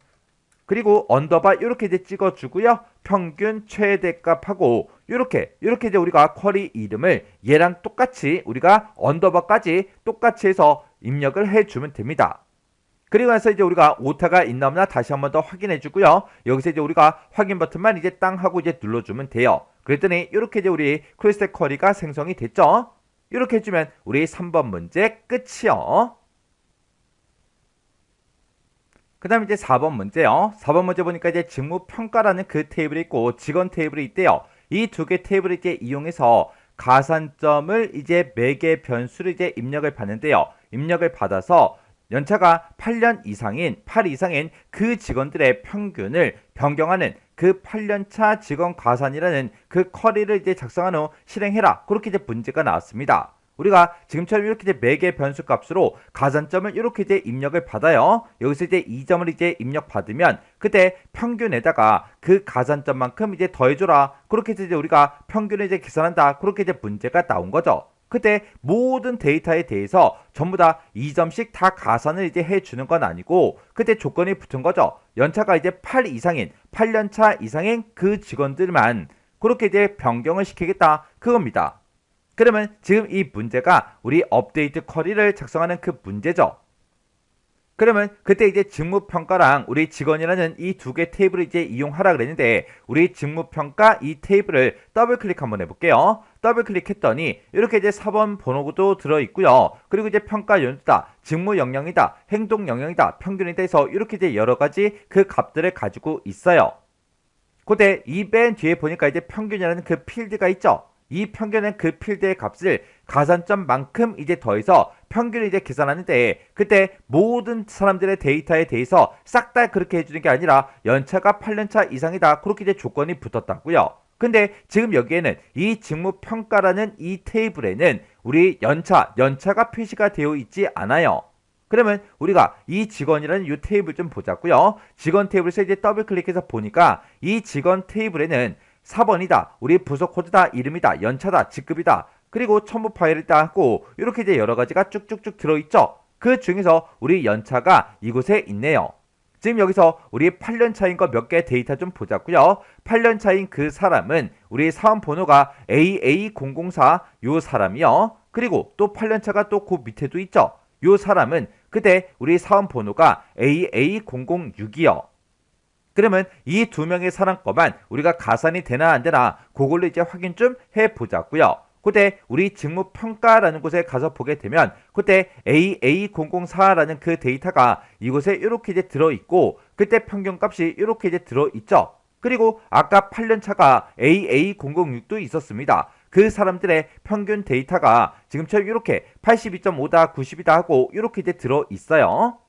그리고 언더바 이렇게 이제 찍어주고요. 평균 최대값하고 이렇게 이제 우리가 쿼리 이름을 얘랑 똑같이 우리가 언더바까지 똑같이 해서 입력을 해주면 됩니다. 그리고 나서 이제 우리가 오타가 있나 없나 다시 한번 더 확인해 주고요. 여기서 이제 우리가 확인 버튼만 이제 땅 하고 이제 눌러주면 돼요. 그랬더니 이렇게 이제 우리 퀘스트 쿼리가 생성이 됐죠. 이렇게 해주면 우리 3번 문제 끝이요. 그 다음에 이제 4번 문제요. 4번 문제 보니까 이제 직무평가라는 그 테이블이 있고 직원 테이블이 있대요. 이 두 개 테이블을 이제 이용해서 가산점을 이제 매개 변수를 이제 입력을 받는데요. 입력을 받아서 연차가 8년 이상인 8 이상인 그 직원들의 평균을 변경하는 그 8년차 직원 가산이라는 그 쿼리를 이제 작성한 후 실행해라. 그렇게 이제 문제가 나왔습니다. 우리가 지금처럼 이렇게 이제 매개 변수 값으로 가산점을 이렇게 이제 입력을 받아요. 여기서 이제 2점을 이제 입력 받으면 그때 평균에다가 그 가산점만큼 이제 더해줘라. 그렇게 해서 이제 우리가 평균을 이제 계산한다. 그렇게 이제 문제가 나온 거죠. 그때 모든 데이터에 대해서 전부 다 2점씩 다 가산을 이제 해주는 건 아니고 그때 조건이 붙은 거죠. 연차가 이제 8 이상인 8년차 이상인 그 직원들만 그렇게 이제 변경을 시키겠다. 그겁니다. 그러면 지금 이 문제가 우리 업데이트 쿼리를 작성하는 그 문제죠. 그러면 그때 이제 직무평가랑 우리 직원이라는 이 두 개 테이블을 이제 이용하라 그랬는데 우리 직무평가 이 테이블을 더블 클릭 한번 해볼게요. 더블 클릭했더니 이렇게 이제 4번 번호도 들어있고요. 그리고 이제 평가 연수다, 직무 영역이다, 행동 영역이다, 평균이다 해서 이렇게 이제 여러 가지 그 값들을 가지고 있어요. 그때 이 맨 뒤에 보니까 이제 평균이라는 그 필드가 있죠. 이 평균은 그 필드의 값을 가산점만큼 이제 더해서 평균을 이제 계산하는데 그때 모든 사람들의 데이터에 대해서 싹 다 그렇게 해주는 게 아니라 연차가 8년차 이상이다. 그렇게 이제 조건이 붙었다고요. 근데 지금 여기에는 이 직무평가라는 이 테이블에는 우리 연차가 표시가 되어 있지 않아요. 그러면 우리가 이 직원이라는 이 테이블 좀 보자고요. 직원 테이블에서 이제 더블 클릭해서 보니까 이 직원 테이블에는 4번이다. 우리 부서 코드다. 이름이다. 연차다. 직급이다. 그리고 첨부 파일이다 하고 이렇게 이제 여러 가지가 쭉쭉쭉 들어있죠. 그 중에서 우리 연차가 이곳에 있네요. 지금 여기서 우리 8년 차인 거 몇 개 데이터 좀 보자고요. 8년 차인 그 사람은 우리 사원 번호가 AA004 요 사람이요. 그리고 또 8년 차가 또 그 밑에도 있죠. 요 사람은 그때 우리 사원 번호가 AA006이요. 그러면 이 두 명의 사람 거만 우리가 가산이 되나 안 되나 그걸로 이제 확인 좀 해보자고요. 그때 우리 직무평가라는 곳에 가서 보게 되면 그때 AA004라는 그 데이터가 이곳에 이렇게 이제 들어있고 그때 평균값이 이렇게 이제 들어있죠. 그리고 아까 8년차가 AA006도 있었습니다. 그 사람들의 평균 데이터가 지금처럼 이렇게 82.5다 90이다 하고 이렇게 이제 들어있어요.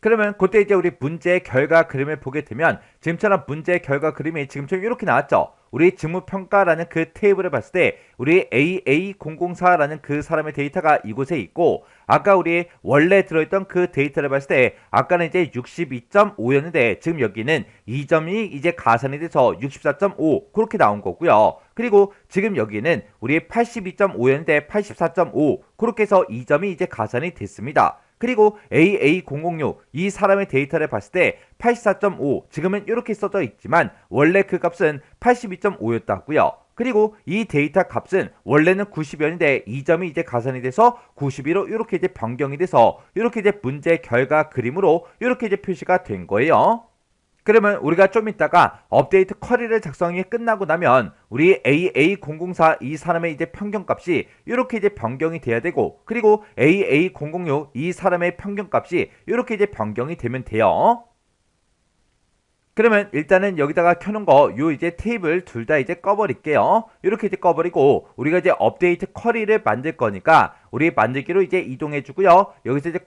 그러면 그때 이제 우리 문제 결과 그림을 보게 되면 지금처럼 문제 결과 그림이 지금처럼 이렇게 나왔죠. 우리 직무평가라는 그 테이블을 봤을 때 우리 AA004라는 그 사람의 데이터가 이곳에 있고 아까 우리 원래 들어있던 그 데이터를 봤을 때 아까는 이제 62.5였는데 지금 여기는 2점이 이제 가산이 돼서 64.5 그렇게 나온 거고요. 그리고 지금 여기는 우리 82.5였는데 84.5 그렇게 해서 2점이 이제 가산이 됐습니다. 그리고 AA006 이 사람의 데이터를 봤을 때 84.5 지금은 이렇게 써져 있지만 원래 그 값은 82.5였다고요. 그리고 이 데이터 값은 원래는 90이었는데 2점이 이제 가산이 돼서 92로 이렇게 이제 변경이 돼서 이렇게 이제 문제 결과 그림으로 이렇게 이제 표시가 된 거예요. 그러면 우리가 좀 이따가 업데이트 쿼리를 작성이 끝나고 나면 우리 AA004 이 사람의 이제 평균값이 이렇게 이제 변경이 돼야 되고 그리고 AA006 이 사람의 평균값이 이렇게 이제 변경이 되면 돼요. 그러면 일단은 여기다가 켜놓은 거 요 이제 테이블 둘 다 이제 꺼버릴게요. 이렇게 이제 꺼버리고 우리가 이제 업데이트 쿼리를 만들 거니까 우리 만들기로 이제 이동해 주고요. 여기서 이제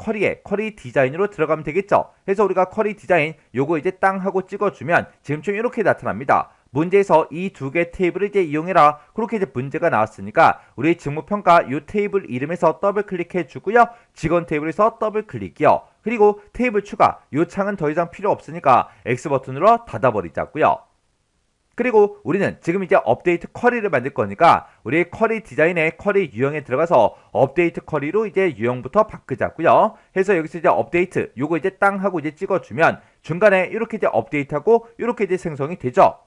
쿼리 디자인으로 들어가면 되겠죠. 그래서 우리가 쿼리 디자인 요거 이제 땅 하고 찍어주면 지금쯤 이렇게 나타납니다. 문제에서 이 두 개 테이블을 이제 이용해라. 그렇게 이제 문제가 나왔으니까 우리 직무평가 요 테이블 이름에서 더블 클릭해 주고요. 직원 테이블에서 더블 클릭이요. 그리고 테이블 추가 요 창은 더 이상 필요 없으니까 X 버튼으로 닫아버리자고요. 그리고 우리는 지금 이제 업데이트 쿼리를 만들 거니까 우리 쿼리 디자인의 쿼리 유형에 들어가서 업데이트 쿼리로 이제 유형부터 바꾸자고요. 해서 여기서 이제 업데이트 요거 이제 땅 하고 이제 찍어주면 중간에 이렇게 이제 업데이트하고 이렇게 이제 생성이 되죠.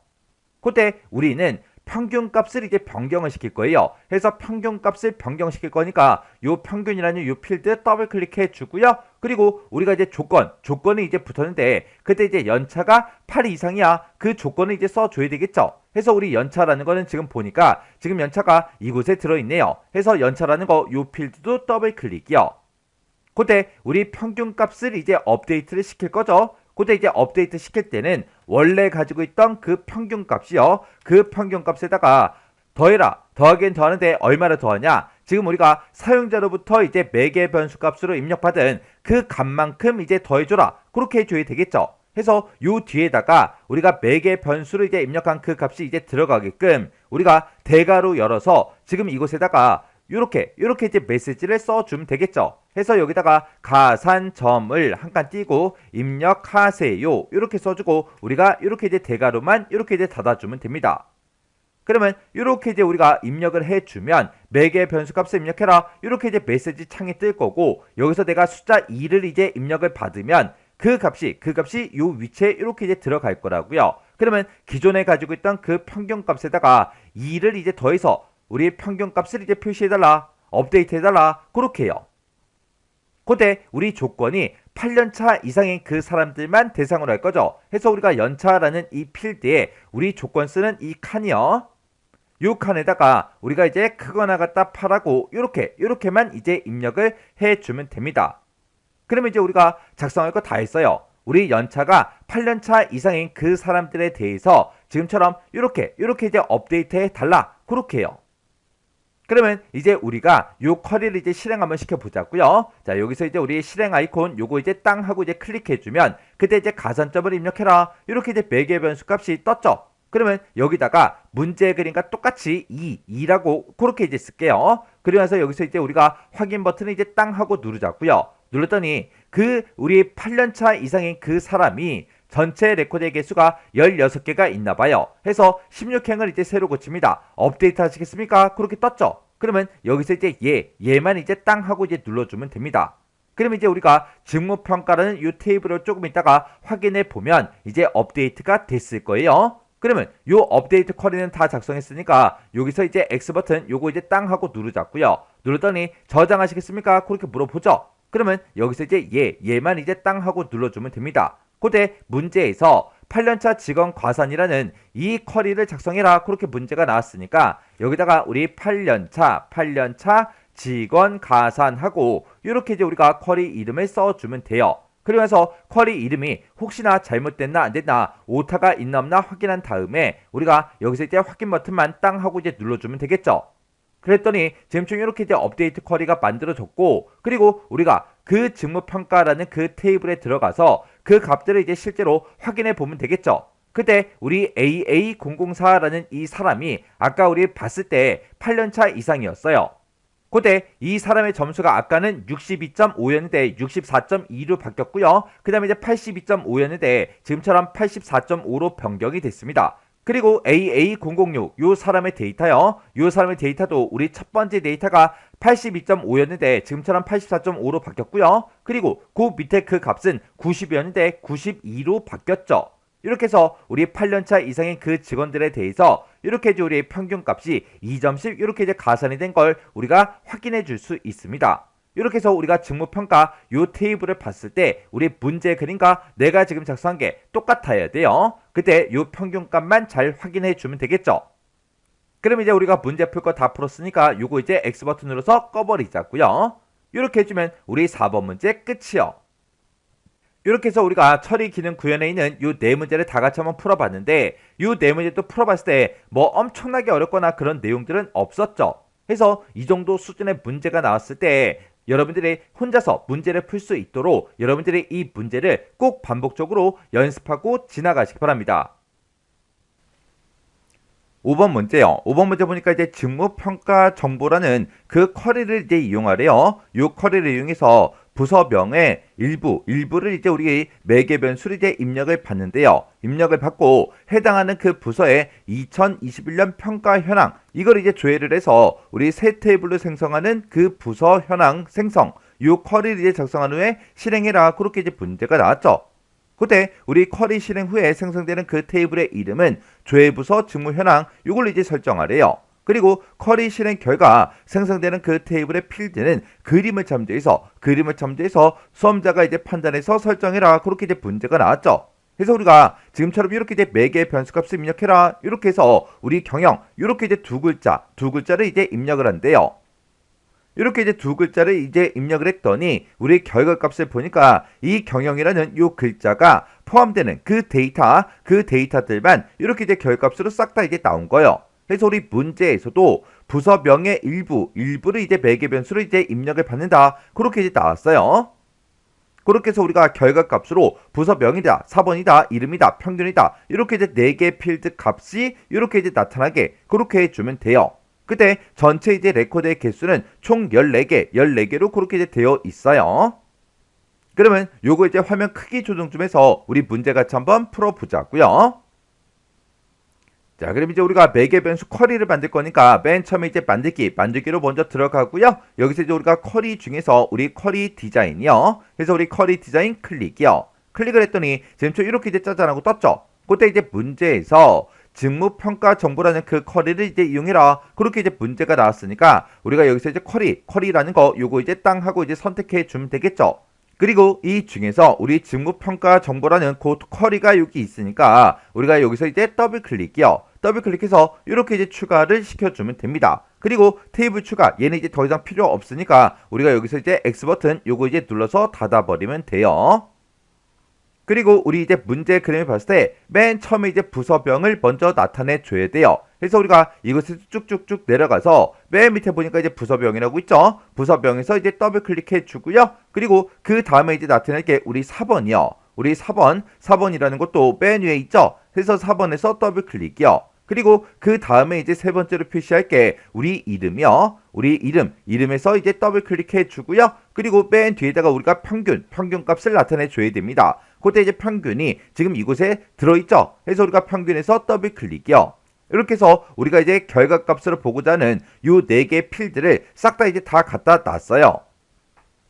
그때 우리는 평균값을 이제 변경을 시킬 거예요. 그래서 평균값을 변경시킬 거니까 요 평균이라는 요 필드 더블 클릭해 주고요. 그리고 우리가 이제 조건이 이제 붙었는데 그때 이제 연차가 8 이상이야. 그 조건을 이제 써줘야 되겠죠. 해서 우리 연차라는 거는 지금 보니까 지금 연차가 이곳에 들어있네요. 해서 연차라는 거 요 필드도 더블 클릭이요. 그때 우리 평균값을 이제 업데이트를 시킬 거죠. 그때 이제 업데이트 시킬 때는 원래 가지고 있던 그 평균값이요. 그 평균값에다가 더해라. 더하기엔 더하는데 얼마를 더하냐? 지금 우리가 사용자로부터 이제 매개 변수 값으로 입력받은 그 값만큼 이제 더해줘라. 그렇게 해줘야 되겠죠. 해서 요 뒤에다가 우리가 매개 변수를 이제 입력한 그 값이 이제 들어가게끔 우리가 대괄호 열어서 지금 이곳에다가 요렇게 이제 메시지를 써주면 되겠죠. 해서 여기다가 가산점을 한 칸 띄고 입력하세요. 이렇게 써주고 우리가 이렇게 이제 대괄호만 이렇게 이제 닫아주면 됩니다. 그러면 이렇게 이제 우리가 입력을 해주면 매개 변수값을 입력해라. 이렇게 이제 메시지 창이 뜰 거고 여기서 내가 숫자 2를 이제 입력을 받으면 그 값이 요 위치에 이렇게 이제 들어갈 거라고요. 그러면 기존에 가지고 있던 그 평균값에다가 2를 이제 더해서 우리 평균값을 이제 표시해달라. 업데이트해달라. 그렇게 해요. 그때 우리 조건이 8년차 이상인 그 사람들만 대상으로 할 거죠. 해서 우리가 연차라는 이 필드에 우리 조건 쓰는 이 칸이요. 요 칸에다가 우리가 이제 크거나 갖다 파라고 요렇게만 이제 입력을 해주면 됩니다. 그러면 이제 우리가 작성할 거 다 했어요. 우리 연차가 8년차 이상인 그 사람들에 대해서 지금처럼 요렇게 이제 업데이트 해달라. 그렇게 해요. 그러면 이제 우리가 요 쿼리를 이제 실행 한번 시켜보자고요. 자, 여기서 이제 우리 실행 아이콘 요거 이제 땅 하고 이제 클릭해주면 그때 이제 가산점을 입력해라. 이렇게 이제 매개 변수 값이 떴죠. 그러면 여기다가 문제 그림과 똑같이 2라고 그렇게 이제 쓸게요. 그러면서 여기서 이제 우리가 확인 버튼을 이제 땅 하고 누르자고요. 눌렀더니 그 우리 8년차 이상인 그 사람이 전체 레코드의 개수가 16개가 있나 봐요. 해서 16행을 이제 새로 고칩니다. 업데이트 하시겠습니까? 그렇게 떴죠. 그러면 여기서 이제 얘만 이제 땅 하고 이제 눌러주면 됩니다. 그럼 이제 우리가 직무평가라는 이 테이블을 조금 있다가 확인해 보면 이제 업데이트가 됐을 거예요. 그러면 요 업데이트 쿼리는 다 작성했으니까 여기서 이제 X 버튼 요거 이제 땅 하고 누르자고요. 누르더니 저장하시겠습니까? 그렇게 물어보죠. 그러면 여기서 이제 얘만 이제 땅 하고 눌러주면 됩니다. 그때 문제에서 8년차 직원 과산이라는 이 쿼리를 작성해라 그렇게 문제가 나왔으니까 여기다가 우리 8년차 직원 가산하고 이렇게 이제 우리가 쿼리 이름을 써주면 돼요. 그러면서 쿼리 이름이 혹시나 잘못됐나 안됐나 오타가 있나 없나 확인한 다음에 우리가 여기서 이제 확인 버튼만 땅 하고 이제 눌러주면 되겠죠. 그랬더니 지금쯤 이렇게 이제 업데이트 쿼리가 만들어졌고 그리고 우리가 그 직무평가라는 그 테이블에 들어가서 그 값들을 이제 실제로 확인해 보면 되겠죠. 그때 우리 AA004라는 이 사람이 아까 우리 봤을 때 8년차 이상이었어요. 그때 이 사람의 점수가 아까는 62.5였는데 64.2로 바뀌었고요. 그 다음에 이제 82.5였는데 지금처럼 84.5로 변경이 됐습니다. 그리고 AA006 요 사람의 데이터요. 요 사람의 데이터도 우리 첫 번째 데이터가 82.5였는데 지금처럼 84.5로 바뀌었고요. 그리고 그 밑에 그 값은 90이었는데 92로 바뀌었죠. 이렇게 해서 우리 8년차 이상의 그 직원들에 대해서 이렇게 이제 우리 평균값이 2점씩 이렇게 이제 가산이 된 걸 우리가 확인해 줄 수 있습니다. 이렇게 해서 우리가 직무평가 요 테이블을 봤을 때 우리 문제 그림과 내가 지금 작성한 게 똑같아야 돼요. 그때 요 평균값만 잘 확인해 주면 되겠죠. 그럼 이제 우리가 문제 풀 거 다 풀었으니까 요거 이제 X 버튼 눌러서 꺼버리자고요. 이렇게 해주면 우리 4번 문제 끝이요. 이렇게 해서 우리가 처리 기능 구현에 있는 요 네 문제를 다 같이 한번 풀어봤는데 요 네 문제 또 풀어봤을 때 뭐 엄청나게 어렵거나 그런 내용들은 없었죠. 해서 이 정도 수준의 문제가 나왔을 때 여러분들이 혼자서 문제를 풀 수 있도록 여러분들이 이 문제를 꼭 반복적으로 연습하고 지나가시기 바랍니다. 5번 문제요. 5번 문제 보니까 이제 직무평가 정보라는 그 쿼리를 이제 이용하래요. 요 쿼리를 이용해서 부서명의 일부를 이제 우리 매개 변수를 이제 입력을 받는데요. 입력을 받고 해당하는 그 부서의 2021년 평가 현황 이걸 이제 조회를 해서 우리 새 테이블로 생성하는 그 부서 현황 생성 요 쿼리를 이제 작성한 후에 실행해라 그렇게 이제 문제가 나왔죠. 그때 우리 쿼리 실행 후에 생성되는 그 테이블의 이름은 조회부서 직무 현황 이걸 이제 설정하래요. 그리고 쿼리 실행 결과 생성되는 그 테이블의 필드는 그림을 참조해서 수험자가 이제 판단해서 설정해라 그렇게 이제 문제가 나왔죠. 그래서 우리가 지금처럼 이렇게 이제 매개의 변수값을 입력해라 이렇게 해서 우리 경영 이렇게 이제 두 글자를 이제 입력을 한대요. 이렇게 이제 두 글자를 이제 입력을 했더니 우리 결과값을 보니까 이 경영이라는 요 글자가 포함되는 그 데이터들만 이렇게 이제 결과값으로 싹 다 이제 나온 거예요. 그래서 우리 문제에서도 부서명의 일부를 이제 매개 변수로 이제 입력을 받는다. 그렇게 이제 나왔어요. 그렇게 해서 우리가 결과값으로 부서명이다, 4번이다, 이름이다, 평균이다. 이렇게 이제 4개 필드 값이 이렇게 이제 나타나게 그렇게 해주면 돼요. 그때 전체 이제 레코드의 개수는 총 14개로 그렇게 이제 되어 있어요. 그러면 요거 이제 화면 크기 조정 좀 해서 우리 문제 같이 한번 풀어보자고요. 자, 그럼 이제 우리가 매개 변수 쿼리를 만들 거니까 맨 처음에 이제 만들기로 먼저 들어가고요. 여기서 이제 우리가 쿼리 중에서 우리 쿼리 디자인이요. 그래서 우리 쿼리 디자인 클릭이요. 클릭을 했더니 지금 이렇게 이제 짜잔하고 떴죠. 그때 이제 문제에서 직무평가 정보라는 그 쿼리를 이제 이용해라. 그렇게 이제 문제가 나왔으니까 우리가 여기서 이제 쿼리라는 거 요거 이제 땅 하고 이제 선택해 주면 되겠죠. 그리고 이 중에서 우리 직무평가 정보라는 그 쿼리가 여기 있으니까 우리가 여기서 이제 더블 클릭이요. 더블 클릭해서 이렇게 이제 추가를 시켜주면 됩니다. 그리고 테이블 추가 얘는 이제 더 이상 필요 없으니까 우리가 여기서 이제 X 버튼 요거 이제 눌러서 닫아버리면 돼요. 그리고 우리 이제 문제 그림을 봤을 때 맨 처음에 이제 부서명을 먼저 나타내 줘야 돼요. 그래서 우리가 이것을 쭉쭉쭉 내려가서 맨 밑에 보니까 이제 부서명이라고 있죠. 부서명에서 이제 더블 클릭해 주고요. 그리고 그 다음에 이제 나타낼 게 우리 4번이요. 우리 4번이라는 것도 맨 위에 있죠. 그래서 4번에서 더블 클릭이요. 그리고 그 다음에 이제 세 번째로 표시할 게 우리 이름이요. 우리 이름에서 이제 더블 클릭해 주고요. 그리고 맨 뒤에다가 우리가 평균 값을 나타내 줘야 됩니다. 그때 이제 평균이 지금 이곳에 들어있죠. 그래서 우리가 평균에서 더블 클릭이요. 이렇게 해서 우리가 이제 결과값으로 보고자 하는 요 4개 필드를 싹 다 이제 다 갖다 놨어요.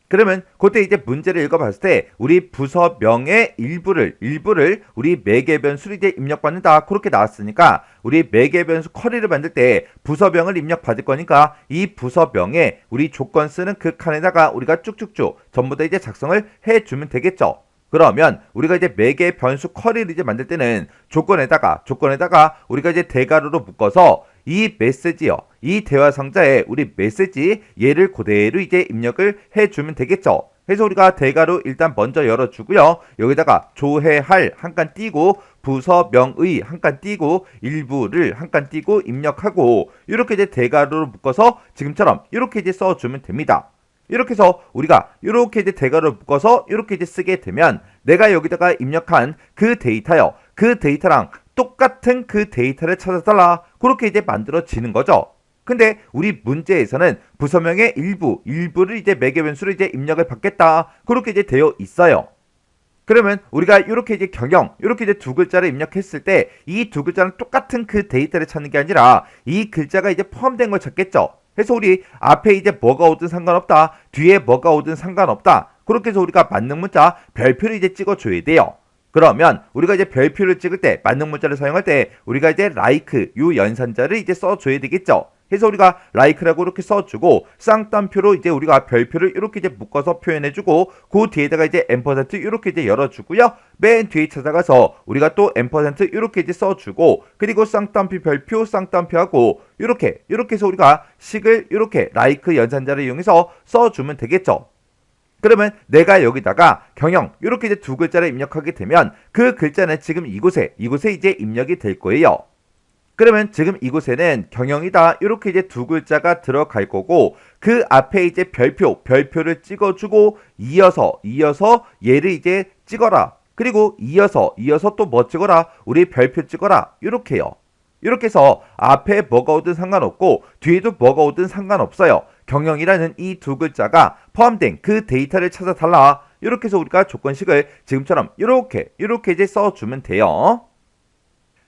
그러면 그때 이제 문제를 읽어봤을 때 우리 부서명의 일부를 우리 매개 변수로 이제 입력받는다 그렇게 나왔으니까 우리 매개 변수 쿼리를 만들 때 부서명을 입력받을 거니까 이 부서명에 우리 조건 쓰는 그 칸에다가 우리가 쭉쭉쭉 전부 다 이제 작성을 해주면 되겠죠. 그러면 우리가 이제 매개 변수 쿼리를 이제 만들 때는 조건에다가 우리가 이제 대괄호로 묶어서 이 메시지요. 이 대화 상자에 우리 메시지 얘를 그대로 이제 입력을 해주면 되겠죠. 그래서 우리가 대괄호 일단 먼저 열어주고요. 여기다가 조회할 한 칸 띄고 부서명의 한 칸 띄고 일부를 한 칸 띄고 입력하고 이렇게 이제 대괄호로 묶어서 지금처럼 이렇게 이제 써주면 됩니다. 이렇게 해서 우리가 이렇게 이제 대괄호를 묶어서 이렇게 이제 쓰게 되면 내가 여기다가 입력한 그 데이터요. 그 데이터랑 똑같은 그 데이터를 찾아달라. 그렇게 이제 만들어지는 거죠. 근데 우리 문제에서는 부서명의 일부를 이제 매개 변수로 이제 입력을 받겠다. 그렇게 이제 되어 있어요. 그러면 우리가 이렇게 이제 이렇게 이제 두 글자를 입력했을 때 이 두 글자는 똑같은 그 데이터를 찾는 게 아니라 이 글자가 이제 포함된 걸 찾겠죠. 그래서 우리 앞에 이제 뭐가 오든 상관없다. 뒤에 뭐가 오든 상관없다. 그렇게 해서 우리가 만능 문자 별표를 이제 찍어줘야 돼요. 그러면 우리가 이제 별표를 찍을 때 만능 문자를 사용할 때 우리가 이제 like 요 연산자를 이제 써줘야 되겠죠. 그래서 우리가 like라고 이렇게 써주고 쌍따옴표로 이제 우리가 별표를 이렇게 이제 묶어서 표현해주고 그 뒤에다가 이제 앰퍼센트 이렇게 이제 열어주고요. 맨 뒤에 찾아가서 우리가 또 앰퍼센트 이렇게 이제 써주고 그리고 쌍따옴표 별표 쌍따옴표하고 이렇게 해서 우리가 식을 이렇게 like 연산자를 이용해서 써주면 되겠죠. 그러면 내가 여기다가 경영 이렇게 이제 두 글자를 입력하게 되면 그 글자는 지금 이곳에 이제 입력이 될 거예요. 그러면 지금 이곳에는 경영이다 이렇게 이제 두 글자가 들어갈 거고 그 앞에 이제 별표를 찍어주고 이어서 얘를 이제 찍어라. 그리고 이어서 또 뭐 찍어라. 우리 별표 찍어라. 이렇게요. 이렇게 해서 앞에 뭐가 오든 상관없고 뒤에도 뭐가 오든 상관없어요. 경영이라는 이 두 글자가 포함된 그 데이터를 찾아달라. 이렇게 해서 우리가 조건식을 지금처럼 이렇게 이제 써주면 돼요.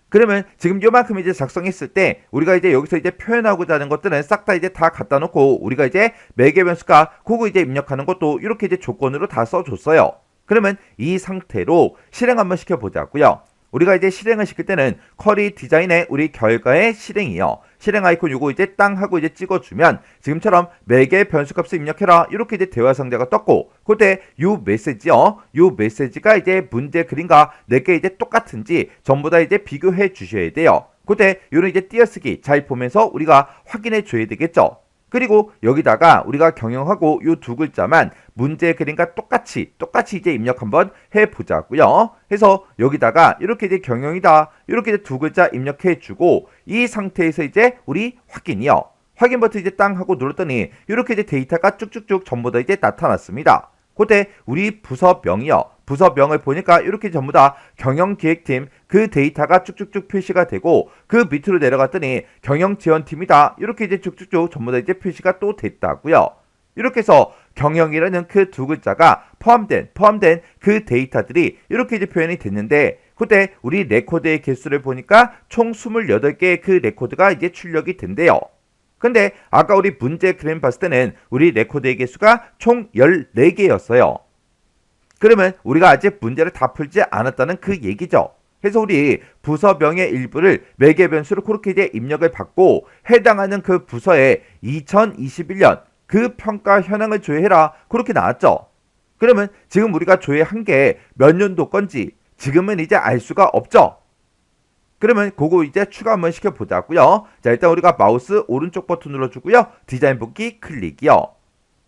그러면 지금 요만큼 이제 작성했을 때 우리가 이제 여기서 이제 표현하고자 하는 것들은 싹 다 이제 다 갖다 놓고 우리가 이제 매개 변수가 그거 이제 입력하는 것도 이렇게 이제 조건으로 다 써줬어요. 그러면 이 상태로 실행 한번 시켜보자고요. 우리가 이제 실행을 시킬 때는 쿼리 디자인의 우리 결과의 실행이요. 실행 아이콘 요거 이제 땅 하고 이제 찍어주면 지금처럼 매개 변수값을 입력해라. 이렇게 이제 대화 상자가 떴고 그때 요 메시지요. 요 메시지가 이제 문제 그림과 내게 이제 똑같은지 전부 다 이제 비교해 주셔야 돼요. 그때 요런 이제 띄어쓰기 잘 보면서 우리가 확인해 줘야 되겠죠. 그리고 여기다가 우리가 경영하고 요 두 글자만 문제 그림과 똑같이 이제 입력 한번 해보자고요. 해서 여기다가 이렇게 이제 경영이다 이렇게 이제 두 글자 입력해주고 이 상태에서 이제 우리 확인이요. 확인 버튼 이제 땅 하고 눌렀더니 이렇게 이제 데이터가 쭉쭉쭉 전부 다 이제 나타났습니다. 그때 우리 부서명이요. 부서명을 보니까 이렇게 전부 다 경영기획팀 그 데이터가 쭉쭉쭉 표시가 되고 그 밑으로 내려갔더니 경영지원팀이다. 이렇게 이제 쭉쭉쭉 전부 다 이제 표시가 또 됐다고요. 이렇게 해서 경영이라는 그 두 글자가 포함된 그 데이터들이 이렇게 이제 표현이 됐는데 그때 우리 레코드의 개수를 보니까 총 28개의 그 레코드가 이제 출력이 된대요. 근데 아까 우리 문제 그림 봤을 때는 우리 레코드의 개수가 총 14개였어요. 그러면 우리가 아직 문제를 다 풀지 않았다는 그 얘기죠. 그래서 우리 부서명의 일부를 매개 변수로 그렇게 이제 입력을 받고 해당하는 그 부서에 2021년 그 평가 현황을 조회해라. 그렇게 나왔죠. 그러면 지금 우리가 조회한 게 몇 년도 건지 지금은 이제 알 수가 없죠. 그러면 그거 이제 추가 한번 시켜보자고요. 자, 일단 우리가 마우스 오른쪽 버튼 눌러주고요. 디자인 복귀 클릭이요.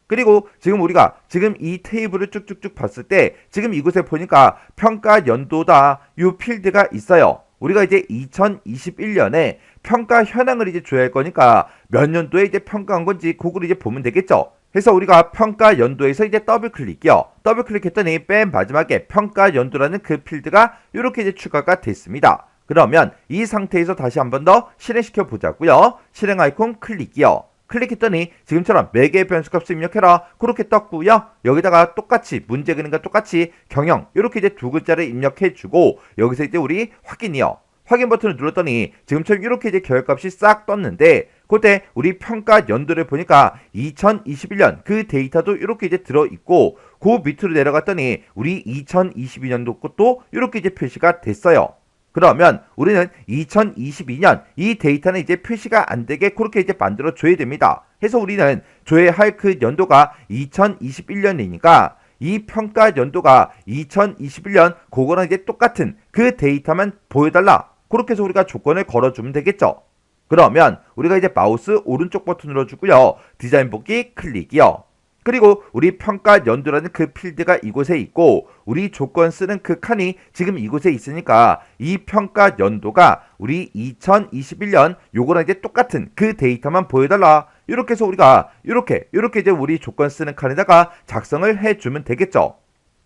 그리고 지금 우리가 지금 이 테이블을 쭉쭉쭉 봤을 때 지금 이곳에 보니까 평가 연도다 이 필드가 있어요. 우리가 이제 2021년에 평가 현황을 이제 조회할 거니까 몇 년도에 이제 평가한 건지 그걸 이제 보면 되겠죠. 그래서 우리가 평가 연도에서 이제 더블 클릭이요. 더블 클릭했더니 맨 마지막에 평가 연도라는 그 필드가 이렇게 이제 추가가 됐습니다. 그러면 이 상태에서 다시 한 번 더 실행시켜 보자고요. 실행 아이콘 클릭이요. 클릭했더니 지금처럼 매개의 변수값을 입력해라 그렇게 떴고요. 여기다가 똑같이 문제 그림과 똑같이 경영 이렇게 이제 두 글자를 입력해주고 여기서 이제 우리 확인이요. 확인 버튼을 눌렀더니 지금처럼 이렇게 이제 결값이 싹 떴는데 그때 우리 평가 연도를 보니까 2021년 그 데이터도 이렇게 이제 들어있고 그 밑으로 내려갔더니 우리 2022년도 것도 이렇게 이제 표시가 됐어요. 그러면 우리는 2022년 이 데이터는 이제 표시가 안 되게 그렇게 이제 만들어 줘야 됩니다. 해서 우리는 줘야 할 그 연도가 2021년이니까 이 평가 연도가 2021년 그거랑 이제 똑같은 그 데이터만 보여달라. 그렇게 해서 우리가 조건을 걸어주면 되겠죠. 그러면 우리가 이제 마우스 오른쪽 버튼 눌러주고요. 디자인 보기 클릭이요. 그리고 우리 평가 연도라는 그 필드가 이곳에 있고 우리 조건 쓰는 그 칸이 지금 이곳에 있으니까 이 평가 연도가 우리 2021년 요거랑 이제 똑같은 그 데이터만 보여달라. 이렇게 해서 우리가 이렇게 이제 우리 조건 쓰는 칸에다가 작성을 해주면 되겠죠.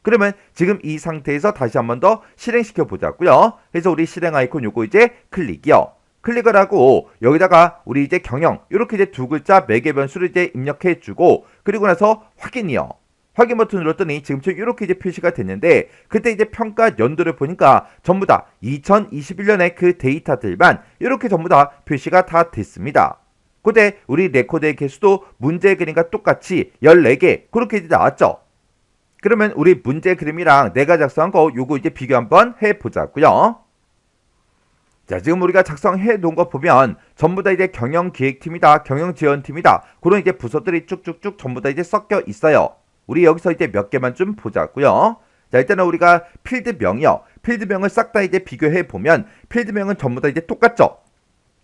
그러면 지금 이 상태에서 다시 한 번 더 실행시켜 보자고요. 그래서 우리 실행 아이콘 요거 이제 클릭이요. 클릭을 하고 여기다가 우리 이제 경영 이렇게 이제 두 글자 매개 변수를 이제 입력해 주고 그리고 나서 확인이요. 확인 버튼 눌렀더니 지금처럼 이렇게 이제 표시가 됐는데 그때 이제 평가 연도를 보니까 전부 다 2021년의 그 데이터들만 이렇게 전부 다 표시가 다 됐습니다. 그때 우리 레코드의 개수도 문제 그림과 똑같이 14개 그렇게 이제 나왔죠. 그러면 우리 문제 그림이랑 내가 작성한 거 요거 이제 비교 한번 해보자고요. 자, 지금 우리가 작성해 놓은 거 보면 전부 다 이제 경영기획팀이다, 경영지원팀이다. 그런 이제 부서들이 쭉쭉쭉 전부 다 이제 섞여 있어요. 우리 여기서 이제 몇 개만 좀 보자고요. 자, 일단은 우리가 필드명이요. 필드명을 싹 다 이제 비교해 보면 필드명은 전부 다 이제 똑같죠.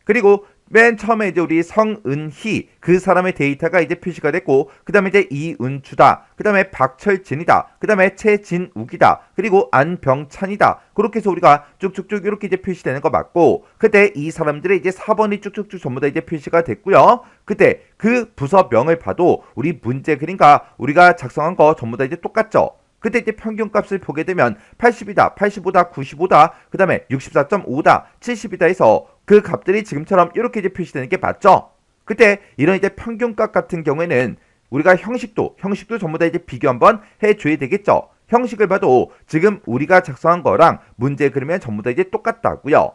그리고 맨 처음에 이제 우리 성은희 그 사람의 데이터가 이제 표시가 됐고 그 다음에 이제 이은주다 그 다음에 박철진이다 그 다음에 최진욱이다 그리고 안병찬이다 그렇게 해서 우리가 쭉쭉쭉 이렇게 이제 표시되는 거 맞고 그때 이 사람들의 이제 4번이 쭉쭉쭉 전부 다 이제 표시가 됐고요. 그때 그 부서명을 봐도 우리 문제 그림과 우리가 작성한 거 전부 다 이제 똑같죠. 그때 이제 평균값을 보게 되면 80이다, 85다, 95다, 그 다음에 64.5다, 70이다 해서 그 값들이 지금처럼 이렇게 이제 표시되는 게 맞죠? 그때 이런 이제 평균값 같은 경우에는 우리가 형식도 전부 다 이제 비교 한번 해줘야 되겠죠? 형식을 봐도 지금 우리가 작성한 거랑 문제 그리면 전부 다 이제 똑같다고요.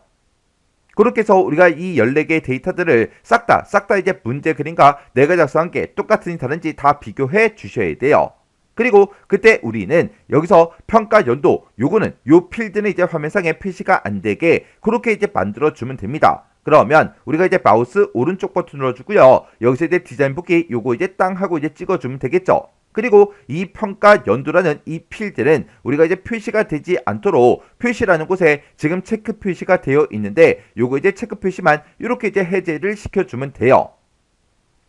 그렇게 해서 우리가 이 14개의 데이터들을 싹 다 이제 문제 그림과 내가 작성한 게 똑같은지 다른지 다 비교해 주셔야 돼요. 그리고 그때 우리는 여기서 평가 연도 요거는 요 필드는 이제 화면상에 표시가 안 되게 그렇게 이제 만들어 주면 됩니다. 그러면 우리가 이제 마우스 오른쪽 버튼 눌러주고요. 여기서 이제 디자인 보기 요거 이제 땅 하고 이제 찍어주면 되겠죠. 그리고 이 평가 연도라는 이 필드는 우리가 이제 표시가 되지 않도록 표시라는 곳에 지금 체크 표시가 되어 있는데 요거 이제 체크 표시만 이렇게 이제 해제를 시켜주면 돼요.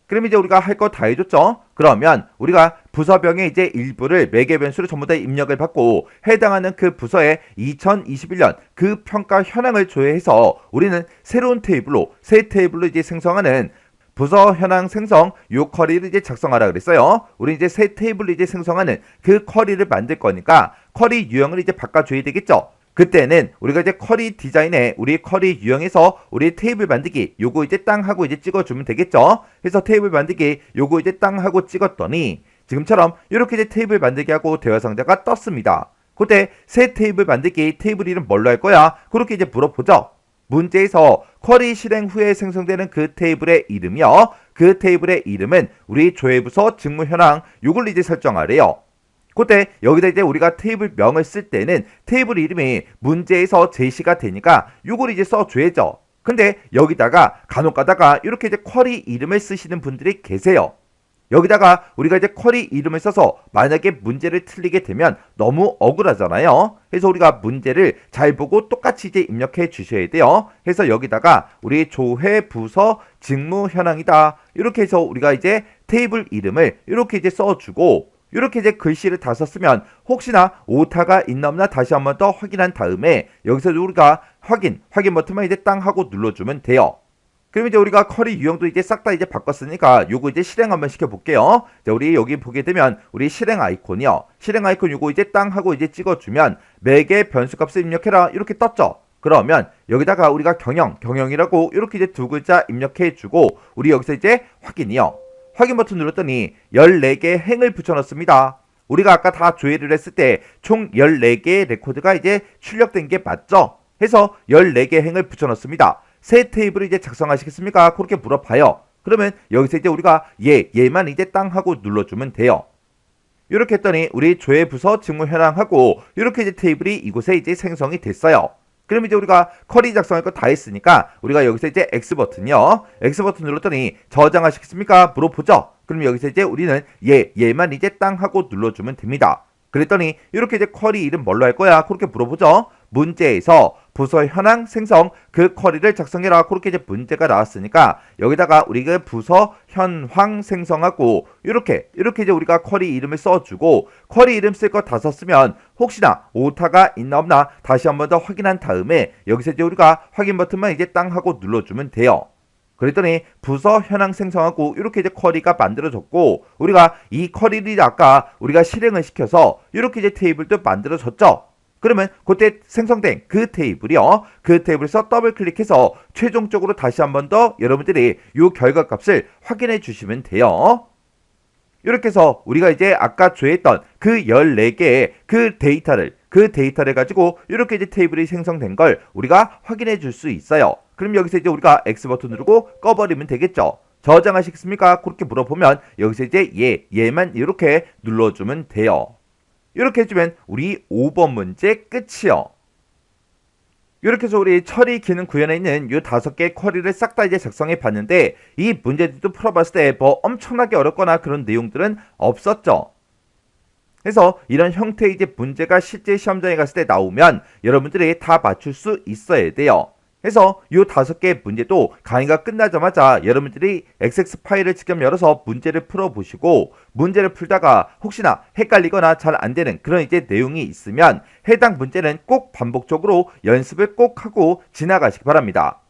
그럼 이제 우리가 할 거 다 해줬죠? 그러면 우리가 부서명의 이제 일부를 매개 변수로 전부 다 입력을 받고 해당하는 그 부서의 2021년 그 평가 현황을 조회해서 우리는 새로운 테이블로 새 테이블로 이제 생성하는 부서 현황 생성 요 쿼리를 이제 작성하라 그랬어요. 우리 이제 새 테이블로 이제 생성하는 그 쿼리를 만들 거니까 쿼리 유형을 이제 바꿔줘야 되겠죠. 그때는 우리가 이제 쿼리 디자인에 우리 쿼리 유형에서 우리 테이블 만들기 요거 이제 땅 하고 이제 찍어주면 되겠죠. 그래서 테이블 만들기 요거 이제 땅 하고 찍었더니 지금처럼 이렇게 이제 테이블 만들기 하고 대화 상자가 떴습니다. 그때 새 테이블 만들기 테이블 이름 뭘로 할 거야? 그렇게 이제 물어보죠. 문제에서 쿼리 실행 후에 생성되는 그 테이블의 이름이요. 그 테이블의 이름은 우리 조회부서 직무 현황 요걸 이제 설정하래요. 그때 여기다 이제 우리가 테이블 명을 쓸 때는 테이블 이름이 문제에서 제시가 되니까 요걸 이제 써줘야죠. 근데 여기다가 간혹 가다가 이렇게 이제 쿼리 이름을 쓰시는 분들이 계세요. 여기다가 우리가 이제 쿼리 이름을 써서 만약에 문제를 틀리게 되면 너무 억울하잖아요. 그래서 우리가 문제를 잘 보고 똑같이 이제 입력해 주셔야 돼요. 그래서 여기다가 우리 조회 부서 직무 현황이다. 이렇게 해서 우리가 이제 테이블 이름을 이렇게 이제 써주고 이렇게 이제 글씨를 다 썼으면 혹시나 오타가 있나 없나 다시 한번 더 확인한 다음에 여기서 우리가 확인 버튼만 이제 땅 하고 눌러주면 돼요. 그럼 이제 우리가 쿼리 유형도 이제 싹 다 이제 바꿨으니까 요거 이제 실행 한번 시켜볼게요. 자, 우리 여기 보게 되면 우리 실행 아이콘이요. 실행 아이콘 요거 이제 땅 하고 이제 찍어주면 매개 변수값을 입력해라 이렇게 떴죠. 그러면 여기다가 우리가 경영이라고 이렇게 이제 두 글자 입력해주고 우리 여기서 이제 확인이요. 확인 버튼 눌렀더니 14개의 행을 붙여넣습니다. 우리가 아까 다 조회를 했을 때 총 14개의 레코드가 이제 출력된 게 맞죠? 해서 14개의 행을 붙여넣습니다. 새 테이블을 이제 작성하시겠습니까? 그렇게 물어봐요. 그러면 여기서 이제 우리가 얘만 이제 땅 하고 눌러주면 돼요. 이렇게 했더니 우리 조회 부서 직무 현황하고 이렇게 이제 테이블이 이곳에 이제 생성이 됐어요. 그럼 이제 우리가 쿼리 작성할 거 다 했으니까 우리가 여기서 이제 X 버튼이요. X 버튼 눌렀더니 저장하시겠습니까? 물어보죠. 그럼 여기서 이제 우리는 얘만 이제 땅 하고 눌러주면 됩니다. 그랬더니 이렇게 이제 쿼리 이름 뭘로 할 거야? 그렇게 물어보죠. 문제에서 부서 현황 생성 그 쿼리를 작성해라. 그렇게 이제 문제가 나왔으니까 여기다가 우리가 부서 현황 생성하고 이렇게 이제 우리가 쿼리 이름을 써주고 쿼리 이름 쓸 거 다 썼으면 혹시나 오타가 있나 없나 다시 한 번 더 확인한 다음에 여기서 이제 우리가 확인 버튼만 이제 땅 하고 눌러주면 돼요. 그랬더니 부서 현황 생성하고 이렇게 이제 쿼리가 만들어졌고 우리가 이 쿼리를 아까 우리가 실행을 시켜서 이렇게 이제 테이블도 만들어졌죠. 그러면 그때 생성된 그 테이블이요. 그 테이블에서 더블 클릭해서 최종적으로 다시 한 번 더 여러분들이 이 결과값을 확인해 주시면 돼요. 이렇게 해서 우리가 이제 아까 조회했던 그 14개의 그 데이터를 가지고 이렇게 이제 테이블이 생성된 걸 우리가 확인해 줄 수 있어요. 그럼 여기서 이제 우리가 X 버튼 누르고 꺼버리면 되겠죠. 저장하시겠습니까? 그렇게 물어보면 여기서 이제 얘만 이렇게 눌러주면 돼요. 이렇게 해주면 우리 5번 문제 끝이요. 이렇게 해서 우리 처리 기능 구현에 있는 이 5개의 쿼리를 싹 다 이제 작성해 봤는데 이 문제들도 풀어봤을 때 뭐 엄청나게 어렵거나 그런 내용들은 없었죠. 그래서 이런 형태의 이제 문제가 실제 시험장에 갔을 때 나오면 여러분들이 다 맞출 수 있어야 돼요. 그래서 이 5개의 문제도 강의가 끝나자마자 여러분들이 XX 파일을 직접 열어서 문제를 풀어보시고 문제를 풀다가 혹시나 헷갈리거나 잘 안되는 그런 이제 내용이 있으면 해당 문제는 꼭 반복적으로 연습을 꼭 하고 지나가시기 바랍니다.